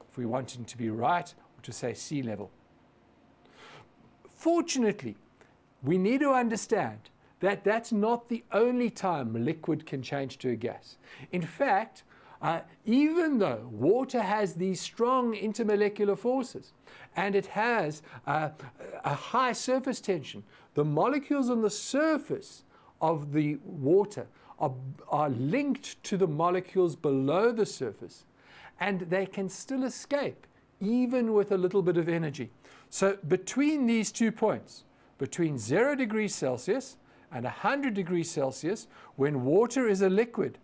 If we want it to be right, to say sea level. Fortunately, we need to understand that that's not the only time liquid can change to a gas. In fact, even though water has these strong intermolecular forces and it has a high surface tension, the molecules on the surface of the water are linked to the molecules below the surface, and they can still escape even with a little bit of energy. So between these 2 points, between 0 degrees Celsius and 100 degrees Celsius, when water is a liquid,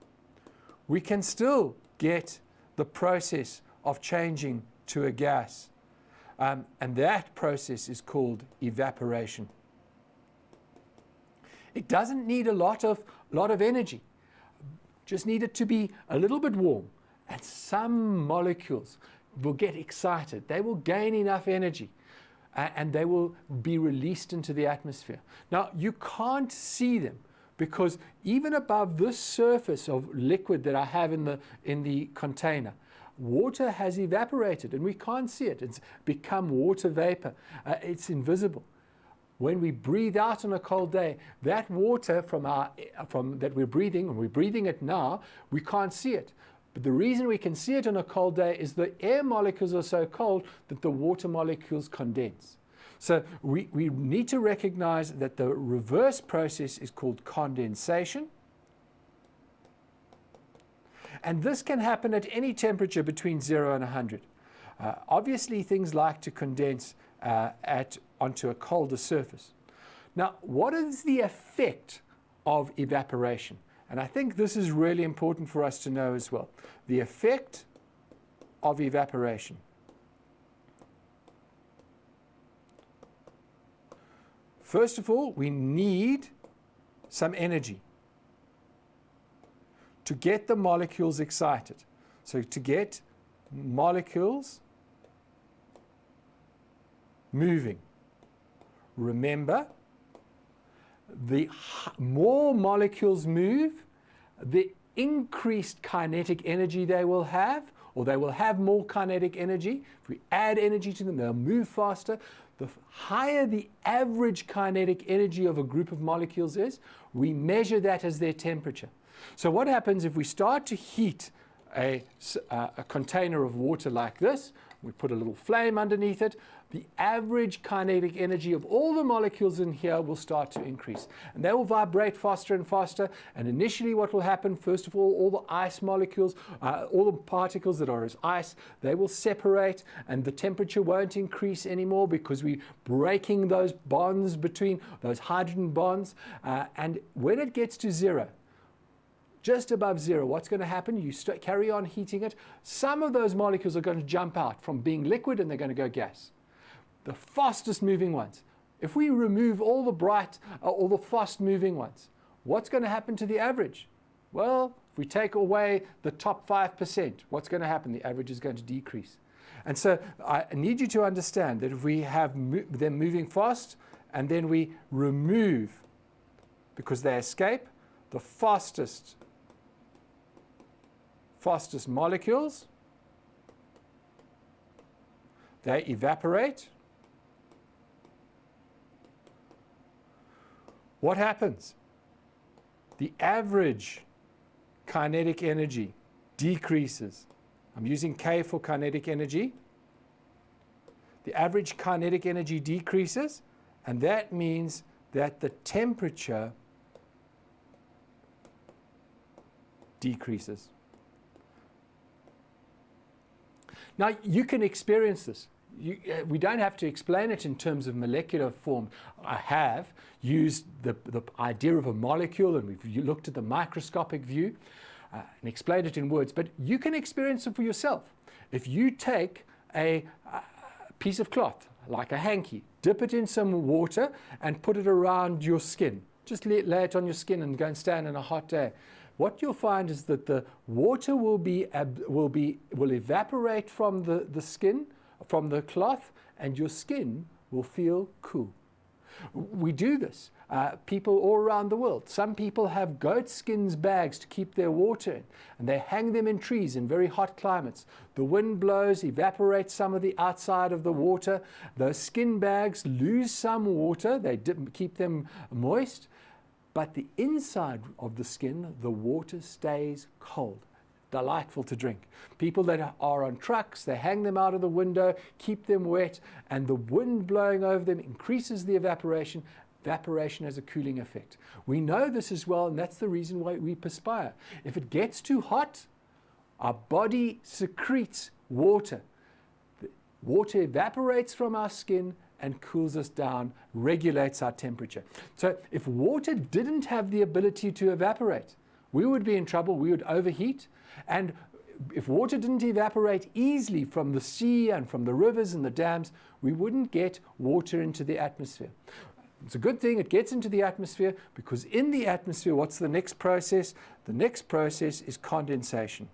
we can still get the process of changing to a gas. And that process is called evaporation. It doesn't need a lot of energy. Just need it to be a little bit warm. And some molecules will get excited. They will gain enough energy. And they will be released into the atmosphere. Now, you can't see them because even above this surface of liquid that I have in the container, water has evaporated and we can't see it. It's become water vapor. It's invisible. When we breathe out on a cold day, that water that we're breathing, and we're breathing it now, we can't see it. But the reason we can see it on a cold day is the air molecules are so cold that the water molecules condense. So we need to recognize that the reverse process is called condensation. And this can happen at any temperature between 0 and 100. Obviously, things like to condense onto a colder surface. Now, what is the effect of evaporation? And I think this is really important for us to know as well. The effect of evaporation. First of all, we need some energy to get the molecules excited. So to get molecules moving. Remember, the more molecules move, the increased kinetic energy they will have, or they will have more kinetic energy. If we add energy to them, they'll move faster. The higher the average kinetic energy of a group of molecules is, we measure that as their temperature. So what happens if we start to heat a container of water like this? We put a little flame underneath it. The average kinetic energy of all the molecules in here will start to increase. And they will vibrate faster and faster. And initially what will happen, first of all the ice molecules, all the particles that are as ice, they will separate and the temperature won't increase anymore because we're breaking those bonds between those hydrogen bonds. And when it gets to 0, just above 0, what's going to happen? You carry on heating it. Some of those molecules are going to jump out from being liquid and they're going to go gas. The fastest moving ones. If we remove all the fast moving ones, what's going to happen to the average? Well, if we take away the top 5%, what's going to happen? The average is going to decrease. And so I need you to understand that if we have them moving fast and then we remove, because they escape, the fastest molecules, they evaporate. What happens? The average kinetic energy decreases. I'm using K for kinetic energy. The average kinetic energy decreases, and that means that the temperature decreases. Now, you can experience this. We don't have to explain it in terms of molecular form. I have used the idea of a molecule, and we've looked at the microscopic view and explained it in words, but you can experience it for yourself. If you take a piece of cloth, like a hanky, dip it in some water and put it around your skin. Just lay it on your skin and go and stand in a hot day. What you'll find is that the water will evaporate from the skin, from the cloth, and your skin will feel cool. We do this. People all around the world. Some people have goat skins bags to keep their water in, and they hang them in trees in very hot climates. The wind blows, evaporates some of the outside of the water. Those skin bags lose some water. They keep them moist, but the inside of the skin, the water stays cold. Delightful to drink. People that are on trucks, they hang them out of the window, keep them wet, and the wind blowing over them increases the evaporation. Evaporation has a cooling effect. We know this as well, and that's the reason why we perspire. If it gets too hot, our body secretes water. The water evaporates from our skin and cools us down, regulates our temperature. So if water didn't have the ability to evaporate, we would be in trouble, we would overheat. And if water didn't evaporate easily from the sea and from the rivers and the dams, we wouldn't get water into the atmosphere. It's a good thing it gets into the atmosphere, because in the atmosphere, what's the next process? The next process is condensation.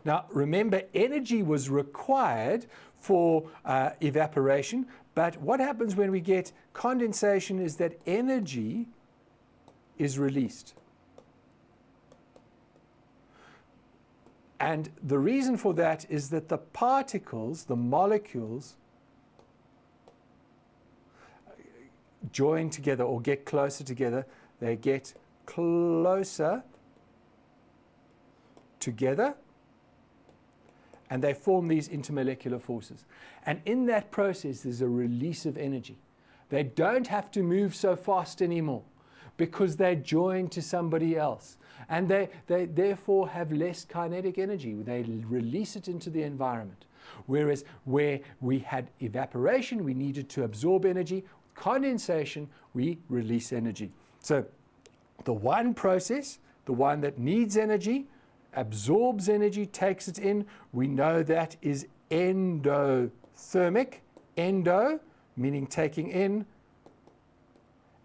Now, remember, energy was required for evaporation, but what happens when we get condensation is that energy is released. And the reason for that is that the particles, the molecules, join together or get closer together. They get closer together, and they form these intermolecular forces. And in that process, there's a release of energy. They don't have to move so fast anymore, because they're joined to somebody else. And they therefore have less kinetic energy. They release it into the environment. Whereas where we had evaporation, we needed to absorb energy. Condensation, we release energy. So the one process, the one that needs energy, absorbs energy, takes it in, we know that is endothermic. Endo, meaning taking in.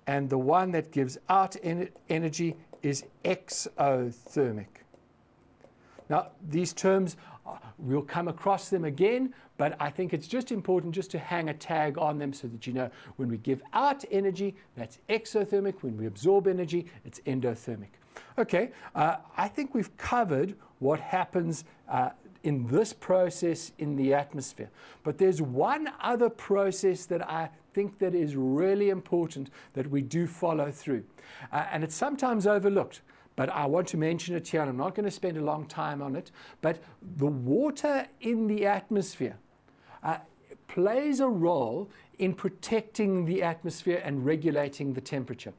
And the one that gives out energy is exothermic. Now, these terms, we'll come across them again, but I think it's just important just to hang a tag on them so that you know when we give out energy, that's exothermic. When we absorb energy, it's endothermic. Okay, I think we've covered what happens in this process in the atmosphere. But there's one other process that I think that is really important that we do follow through. And it's sometimes overlooked, but I want to mention it here, and I'm not going to spend a long time on it. But the water in the atmosphere plays a role in protecting the atmosphere and regulating the temperature.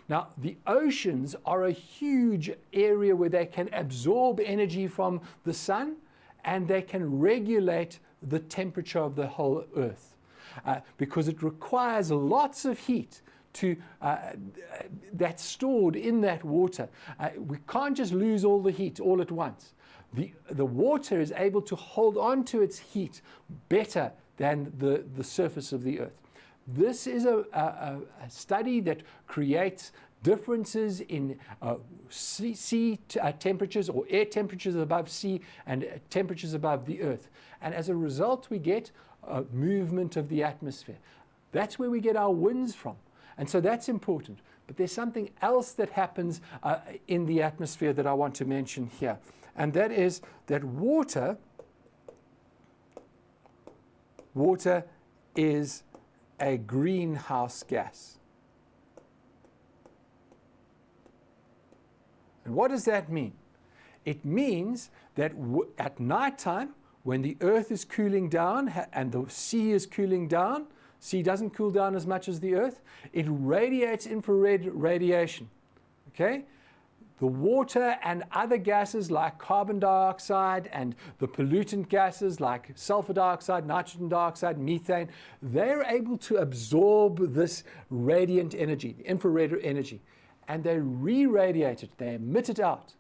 Now, the oceans are a huge area where they can absorb energy from the sun, and they can regulate the temperature of the whole Earth because it requires lots of heat that's stored in that water. We can't just lose all the heat all at once. The water is able to hold on to its heat better than the surface of the Earth. This is a study that creates differences in sea temperatures or air temperatures above sea and temperatures above the Earth. And as a result, we get a movement of the atmosphere. That's where we get our winds from. And so that's important. But there's something else that happens in the atmosphere that I want to mention here. And that is that water is a greenhouse gas. And what does that mean? It means that at nighttime, when the Earth is cooling down and the sea is cooling down, sea doesn't cool down as much as the Earth, it radiates infrared radiation. Okay? The water and other gases like carbon dioxide and the pollutant gases like sulfur dioxide, nitrogen dioxide, methane, they're able to absorb this radiant energy, the infrared energy, and they re-radiate it, they emit it out.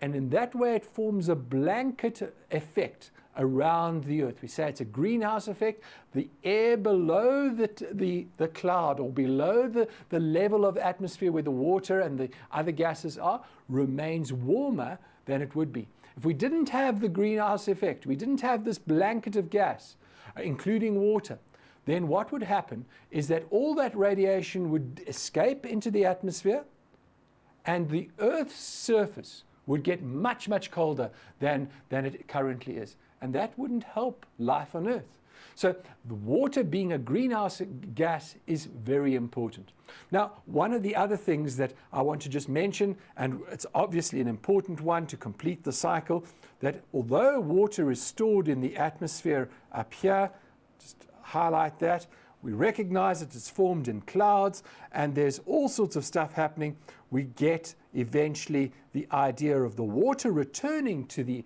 And in that way it forms a blanket effect around the Earth. We say it's a greenhouse effect. The air below the cloud or below the level of atmosphere where the water and the other gases are remains warmer than it would be. If we didn't have the greenhouse effect, we didn't have this blanket of gas, including water, then what would happen is that all that radiation would escape into the atmosphere, and the Earth's surface would get much, much colder than it currently is. And that wouldn't help life on Earth. So the water being a greenhouse gas is very important. Now, one of the other things that I want to just mention, and it's obviously an important one to complete the cycle, that although water is stored in the atmosphere up here, just highlight that, we recognize that it's formed in clouds, and there's all sorts of stuff happening. We get eventually the idea of the water returning to the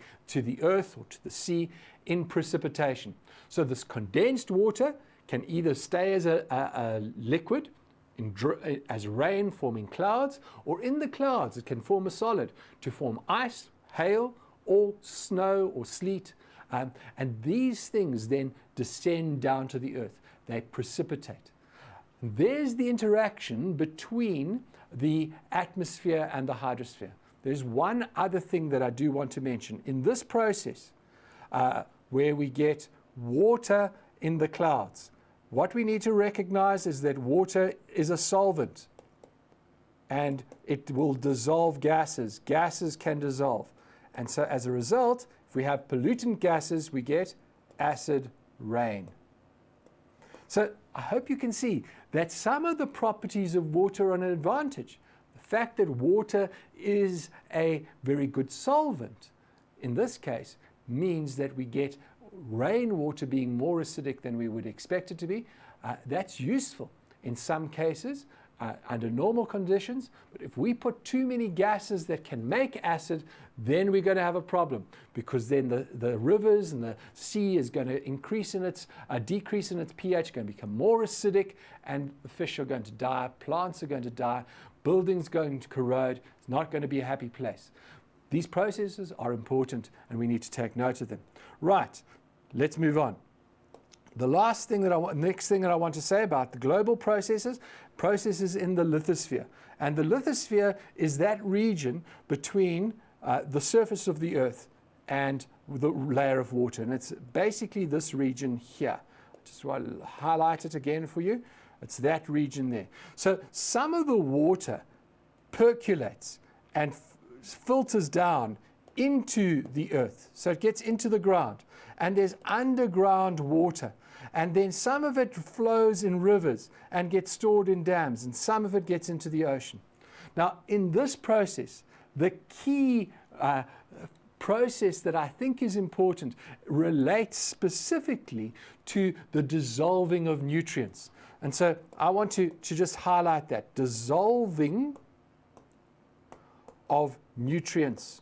earth or to the sea in precipitation. So this condensed water can either stay as a liquid, as rain forming clouds, or in the clouds it can form a solid to form ice, hail, or snow or sleet. And these things then descend down to the earth. They precipitate. There's the interaction between the atmosphere and the hydrosphere. There's one other thing that I do want to mention. In this process, where we get water in the clouds, what we need to recognize is that water is a solvent, and it will dissolve gases. Gases can dissolve. And so as a result, if we have pollutant gases, we get acid rain. So I hope you can see that some of the properties of water are an advantage. The fact that water is a very good solvent, in this case, means that we get rainwater being more acidic than we would expect it to be. That's useful in some cases under normal conditions, but if we put too many gases that can make acid, then we're going to have a problem, because then the rivers and the sea is going to decrease in its pH, going to become more acidic, and the fish are going to die, plants are going to die, buildings going to corrode. It's not going to be a happy place. These processes are important, and we need to take note of them. Right, let's move on. The next thing that I want to say about the global processes in the lithosphere. And the lithosphere is that region between the surface of the Earth and the layer of water. And it's basically this region here. I just want to highlight it again for you. It's that region there. So some of the water percolates and filters down into the earth. So it gets into the ground. And there's underground water. And then some of it flows in rivers and gets stored in dams, and some of it gets into the ocean. Now, in this process, the key process that I think is important relates specifically to the dissolving of nutrients. And so I want to just highlight that. Dissolving of nutrients.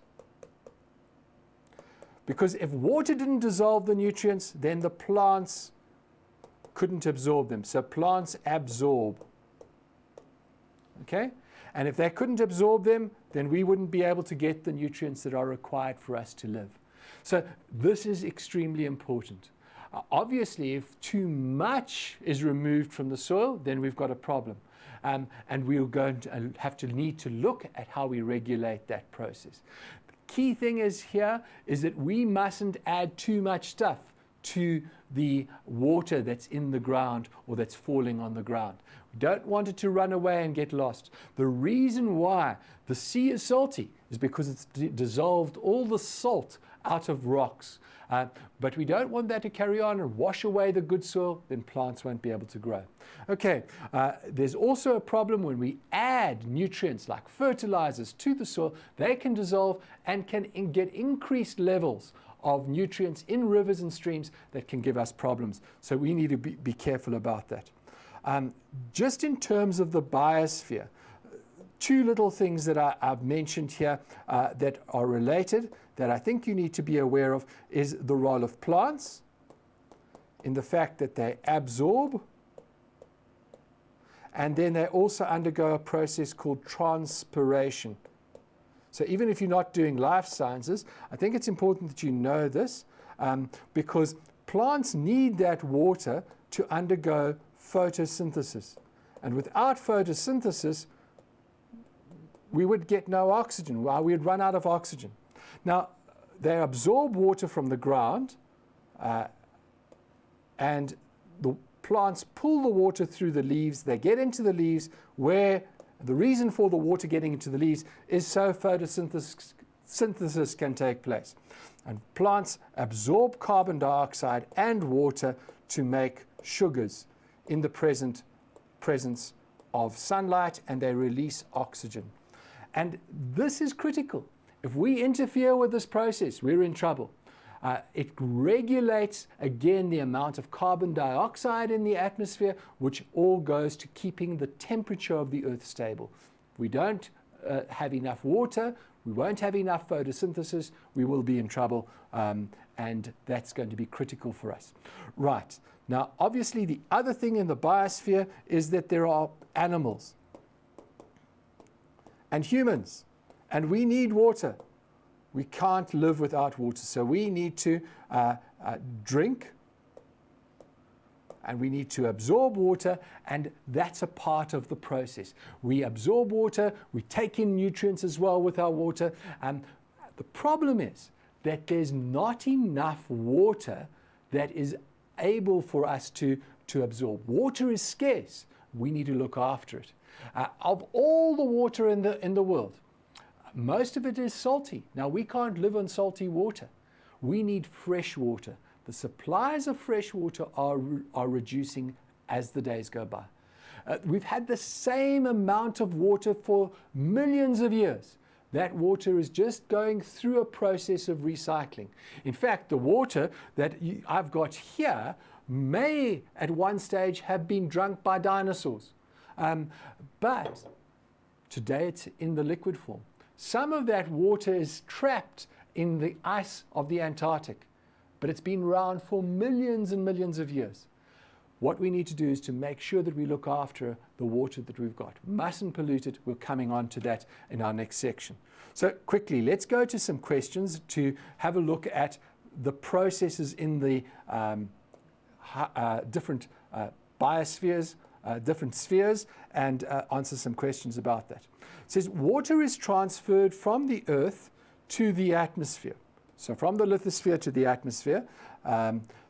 Because if water didn't dissolve the nutrients, then the plants couldn't absorb them. So plants absorb. Okay? And if they couldn't absorb them, then we wouldn't be able to get the nutrients that are required for us to live. So this is extremely important. Obviously, if too much is removed from the soil, then we've got a problem. And we're going to need to look at how we regulate that process. The key thing is that we mustn't add too much stuff to the water that's in the ground or that's falling on the ground. We don't want it to run away and get lost. The reason why the sea is salty is because it's dissolved all the salt out of rocks. But we don't want that to carry on and wash away the good soil, then plants won't be able to grow. Okay, there's also a problem when we add nutrients like fertilizers to the soil. They can dissolve and can get increased levels of nutrients in rivers and streams that can give us problems. So we need to be careful about that. Just in terms of the biosphere, two little things that I've mentioned here that are related that I think you need to be aware of is the role of plants in the fact that they absorb, and then they also undergo a process called transpiration. So even if you're not doing life sciences, I think it's important that you know this because plants need that water to undergo photosynthesis. And without photosynthesis, we would get no oxygen. We would run out of oxygen. Now, they absorb water from the ground, and the plants pull the water through the leaves. They get into the leaves, where the reason for the water getting into the leaves is so photosynthesis can take place. And plants absorb carbon dioxide and water to make sugars in the presence of sunlight, and they release oxygen. And this is critical. If we interfere with this process, we're in trouble. It regulates, again, the amount of carbon dioxide in the atmosphere, which all goes to keeping the temperature of the Earth stable. If we don't have enough water, we won't have enough photosynthesis, we will be in trouble, and that's going to be critical for us. Right. Now, obviously, the other thing in the biosphere is that there are animals and humans, and we need water. We can't live without water, so we need to drink, and we need to absorb water, and that's a part of the process. We absorb water, we take in nutrients as well with our water. The problem is that there's not enough water that is able for us to absorb. Water is scarce. We need to look after it. Of all the water in the world, most of it is salty. Now, we can't live on salty water. We need fresh water. The supplies of fresh water are reducing as the days go by. We've had the same amount of water for millions of years. That water is just going through a process of recycling. In fact, the water that I've got here may at one stage have been drunk by dinosaurs. But today it's in the liquid form. Some of that water is trapped in the ice of the Antarctic, but it's been around for millions and millions of years. What we need to do is to make sure that we look after the water that we've got. Mustn't pollute it. We're coming on to that in our next section. So quickly, let's go to some questions to have a look at the processes in the different biospheres, different spheres, and answer some questions about that. It says, water is transferred from the Earth to the atmosphere. So from the lithosphere to the atmosphere.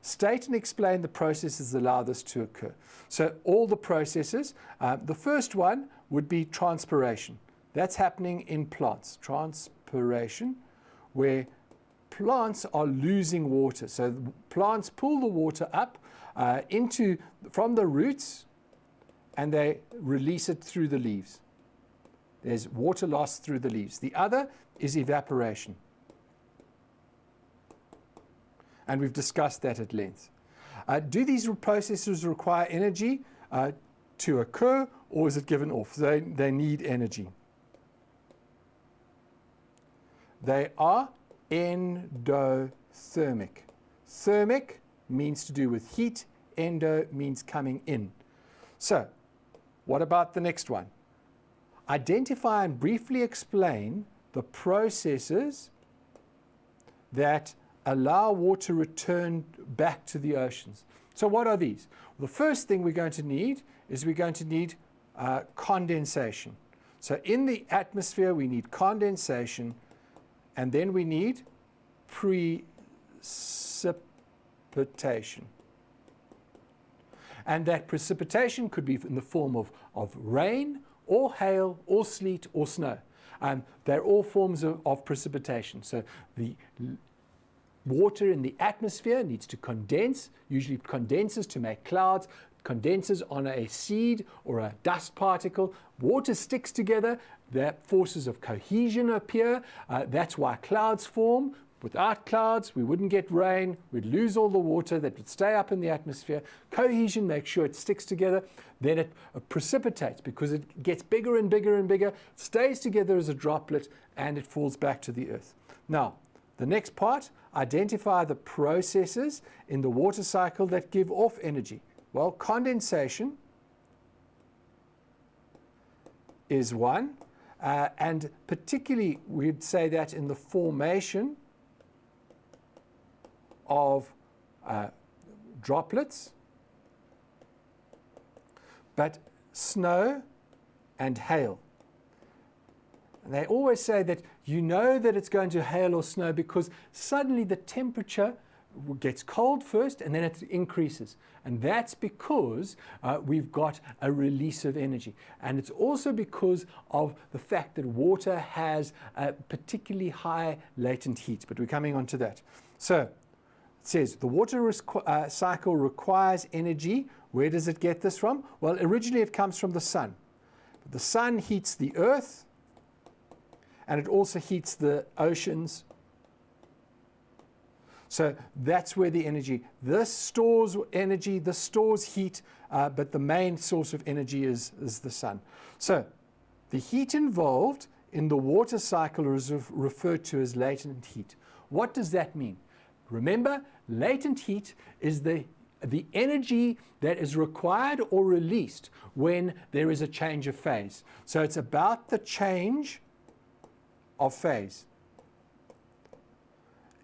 State and explain the processes that allow this to occur. So all the processes. The first one would be transpiration. That's happening in plants. Transpiration, where plants are losing water. So plants pull the water up from the roots, and they release it through the leaves. There's water loss through the leaves. The other is evaporation. And we've discussed that at length. Do these processes require energy to occur, or is it given off? They need energy. They are endothermic. Thermic means to do with heat. Endo means coming in. So, what about the next one? Identify and briefly explain the processes that allow water to return back to the oceans. So what are these? Well, the first thing we're going to need is condensation. So in the atmosphere, we need condensation, and then we need precipitation. And that precipitation could be in the form of rain, or hail, or sleet, or snow. They're all forms of precipitation. So the water in the atmosphere needs to condense, usually condenses to make clouds, condenses on a seed or a dust particle. Water sticks together, the forces of cohesion appear. That's why clouds form. Without clouds, we wouldn't get rain. We'd lose all the water that would stay up in the atmosphere. Cohesion makes sure it sticks together. Then it precipitates because it gets bigger and bigger and bigger, stays together as a droplet, and it falls back to the earth. Now, the next part, identify the processes in the water cycle that give off energy. Well, condensation is one, and particularly we'd say that in the formation of droplets, but snow and hail. And they always say that you know that it's going to hail or snow because suddenly the temperature gets cold first and then it increases. And that's because we've got a release of energy. And it's also because of the fact that water has a particularly high latent heat. But we're coming on to that. So it says the water cycle requires energy. Where does it get this from? Well, originally it comes from the sun. The sun heats the earth, and it also heats the oceans. So that's where the energy, this stores energy, this stores heat, but the main source of energy is the sun. So the heat involved in the water cycle is referred to as latent heat. What does that mean? Remember, latent heat is the energy that is required or released when there is a change of phase. So it's about the change of phase.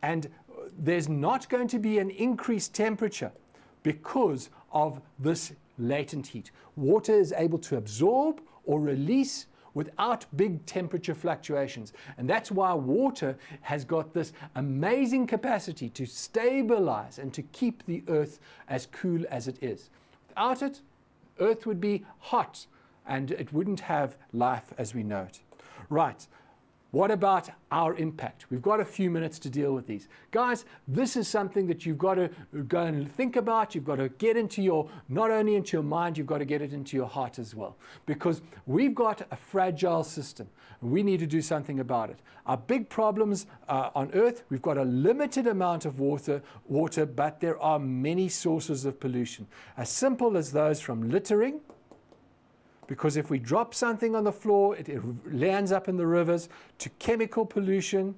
And there's not going to be an increased temperature because of this latent heat. Water is able to absorb or release without big temperature fluctuations. And that's why water has got this amazing capacity to stabilize and to keep the earth as cool as it is. Without it, earth would be hot and it wouldn't have life as we know it. Right. What about our impact? We've got a few minutes to deal with these. Guys, this is something that you've got to go and think about. You've got to get into your, not only into your mind, you've got to get it into your heart as well. Because we've got a fragile system. And we need to do something about it. Our big problems on Earth, we've got a limited amount of water, but there are many sources of pollution. As simple as those from littering, because if we drop something on the floor, it lands up in the rivers, to chemical pollution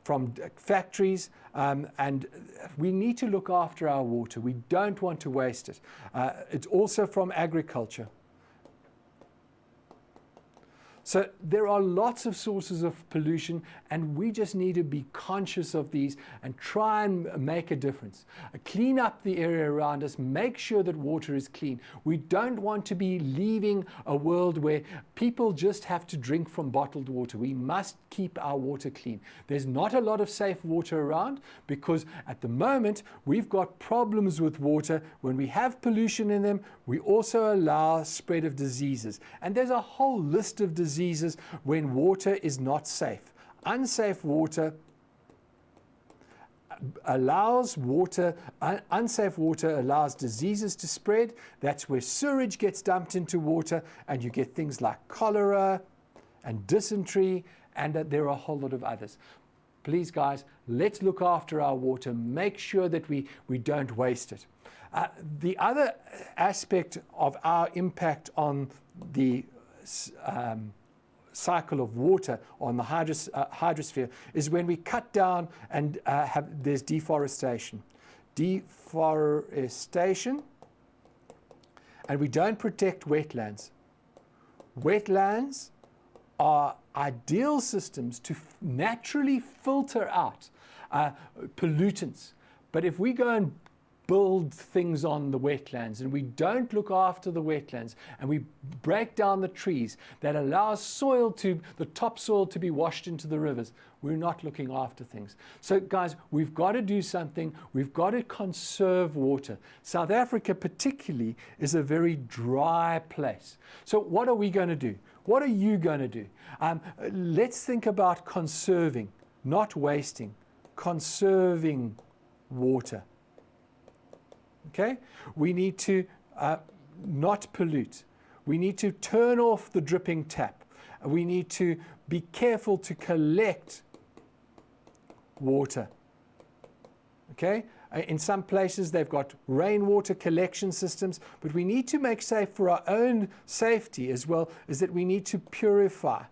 from factories, and we need to look after our water. We don't want to waste it. It's also from agriculture. So there are lots of sources of pollution, and we just need to be conscious of these and try and make a difference. Clean up the area around us, make sure that water is clean. We don't want to be leaving a world where people just have to drink from bottled water. We must keep our water clean. There's not a lot of safe water around because at the moment we've got problems with water. When we have pollution in them, we also allow spread of diseases. And there's a whole list of diseases when water is not safe. Unsafe water allows unsafe water allows diseases to spread. That's where sewage gets dumped into water and you get things like cholera and dysentery, and there are a whole lot of others. Please guys, let's look after our water, make sure that we don't waste it. The other aspect of our impact on the cycle of water on the hydrosphere is when we cut down and there's deforestation. Deforestation, and we don't protect wetlands. Wetlands are ideal systems to naturally filter out pollutants. But if we go and build things on the wetlands and we don't look after the wetlands and we break down the trees that allow the topsoil to be washed into the rivers, we're not looking after things. So guys, we've got to do something. We've got to conserve water. South Africa particularly is a very dry place. So what are we going to do? What are you going to do? Let's think about conserving, not wasting, conserving water. Okay? We need to not pollute. We need to turn off the dripping tap. We need to be careful to collect water. Okay? In some places they've got rainwater collection systems, but we need to make safe for our own safety as well, is that we need to purify.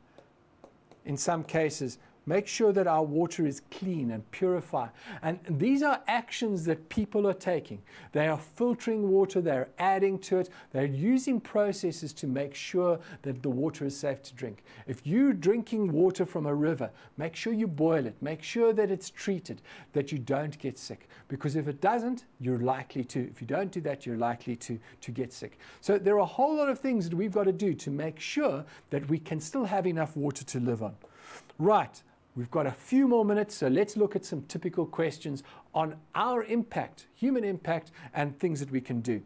In some cases, make sure that our water is clean and purify. And these are actions that people are taking. They are filtering water, they're adding to it, they're using processes to make sure that the water is safe to drink. If you're drinking water from a river, make sure you boil it, make sure that it's treated, that you don't get sick. Because if it doesn't, you're likely to. If you don't do that, you're likely to get sick. So there are a whole lot of things that we've got to do to make sure that we can still have enough water to live on. Right. We've got a few more minutes, so let's look at some typical questions on our impact, human impact, and things that we can do.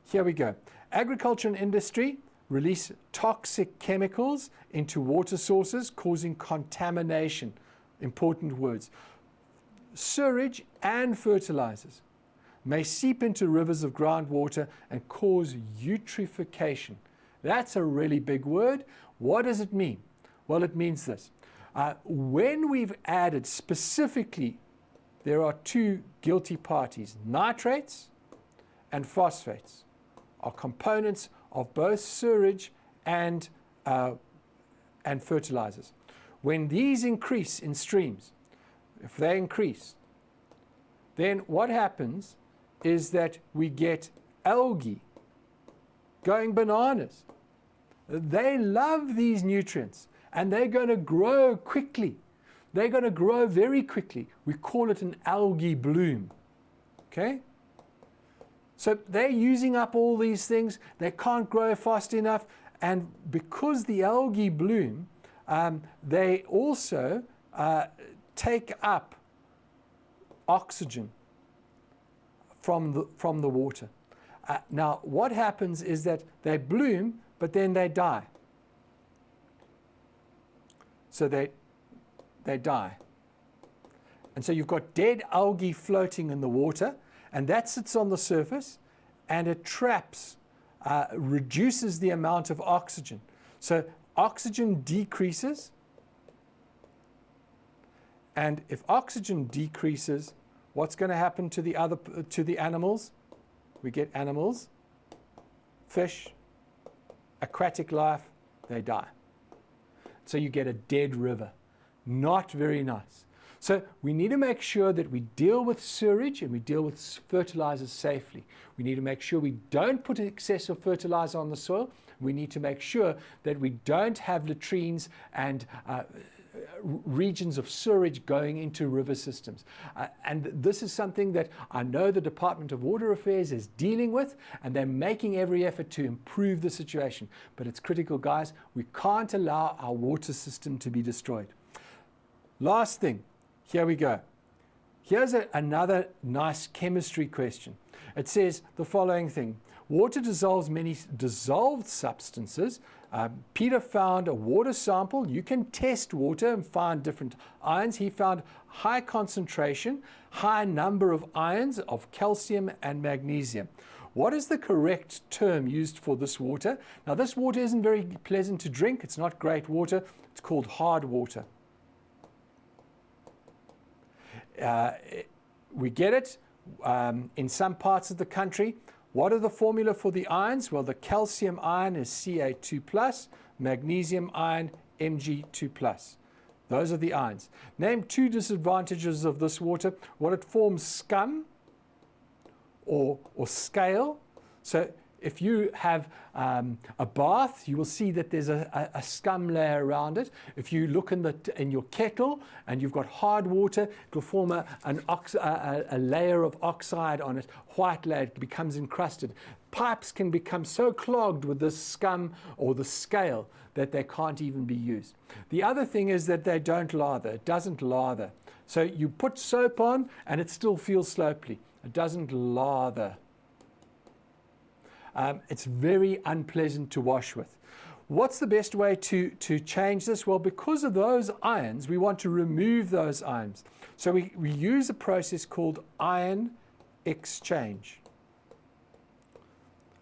Here we go. Agriculture and industry release toxic chemicals into water sources, causing contamination. Important words. Sewage and fertilizers may seep into rivers of groundwater and cause eutrophication. That's a really big word. What does it mean? Well, it means this. When we've added specifically, there are two guilty parties, nitrates and phosphates are components of both sewage and fertilizers. When these increase in streams, if they increase, then what happens is that we get algae going bananas. They love these nutrients and they're going to grow quickly. They're going to grow very quickly. We call it an algae bloom. Okay? So they're using up all these things. They can't grow fast enough. And because the algae bloom, they also take up oxygen from the water. Now, what happens is that they bloom, but then they die. So they die. And so you've got dead algae floating in the water, and that sits on the surface, and it traps, reduces the amount of oxygen. So oxygen decreases, and if oxygen decreases, what's going to happen to the animals? We get animals, fish, aquatic life, they die. So you get a dead river. Not very nice. So we need to make sure that we deal with sewage and we deal with fertilizers safely. We need to make sure we don't put excessive fertilizer on the soil. We need to make sure that we don't have latrines and regions of sewage going into river systems. And this is something that I know the Department of Water Affairs is dealing with, and they're making every effort to improve the situation. But it's critical, guys. We can't allow our water system to be destroyed. Last thing, here we go. Here's another nice chemistry question. It says the following thing. Water dissolves many dissolved substances. Peter found a water sample. You can test water and find different ions. He found high concentration, high number of ions of calcium and magnesium. What is the correct term used for this water? Now, this water isn't very pleasant to drink. It's not great water. It's called hard water. We get it in some parts of the country. What are the formula for the ions? Well, the calcium ion is Ca2+, magnesium ion Mg2+. Those are the ions. Name two disadvantages of this water. Well, it forms scum or scale. So if you have a bath, you will see that there's a scum layer around it. If you look in your kettle and you've got hard water, it will form a layer of oxide on it, white layer, it becomes encrusted. Pipes can become so clogged with this scum or the scale that they can't even be used. The other thing is that they don't lather. It doesn't lather. So you put soap on and it still feels soapy. It doesn't lather. It's very unpleasant to wash with. What's the best way to change this? Well, because of those ions, we want to remove those ions. So we use a process called ion exchange.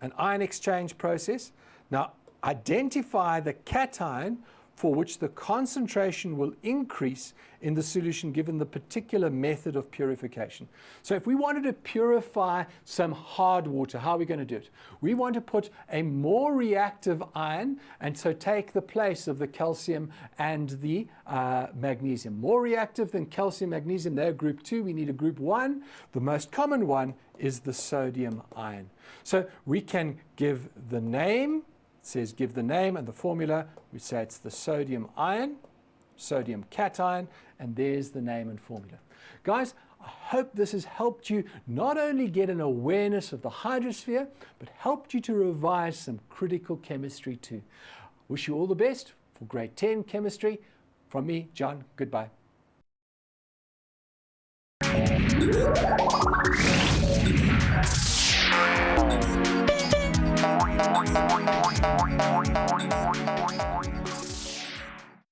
An ion exchange process. Now, identify the cation for which the concentration will increase in the solution given the particular method of purification. So if we wanted to purify some hard water, how are we going to do it? We want to put a more reactive ion and so take the place of the calcium and the magnesium. More reactive than calcium, magnesium, they're group 2. We need a group 1. The most common one is the sodium ion. So we can give the name. It says give the name and the formula. We say it's the sodium ion, sodium cation, and there's the name and formula. Guys, I hope this has helped you not only get an awareness of the hydrosphere, but helped you to revise some critical chemistry too. Wish you all the best for grade 10 chemistry. From me, John, goodbye.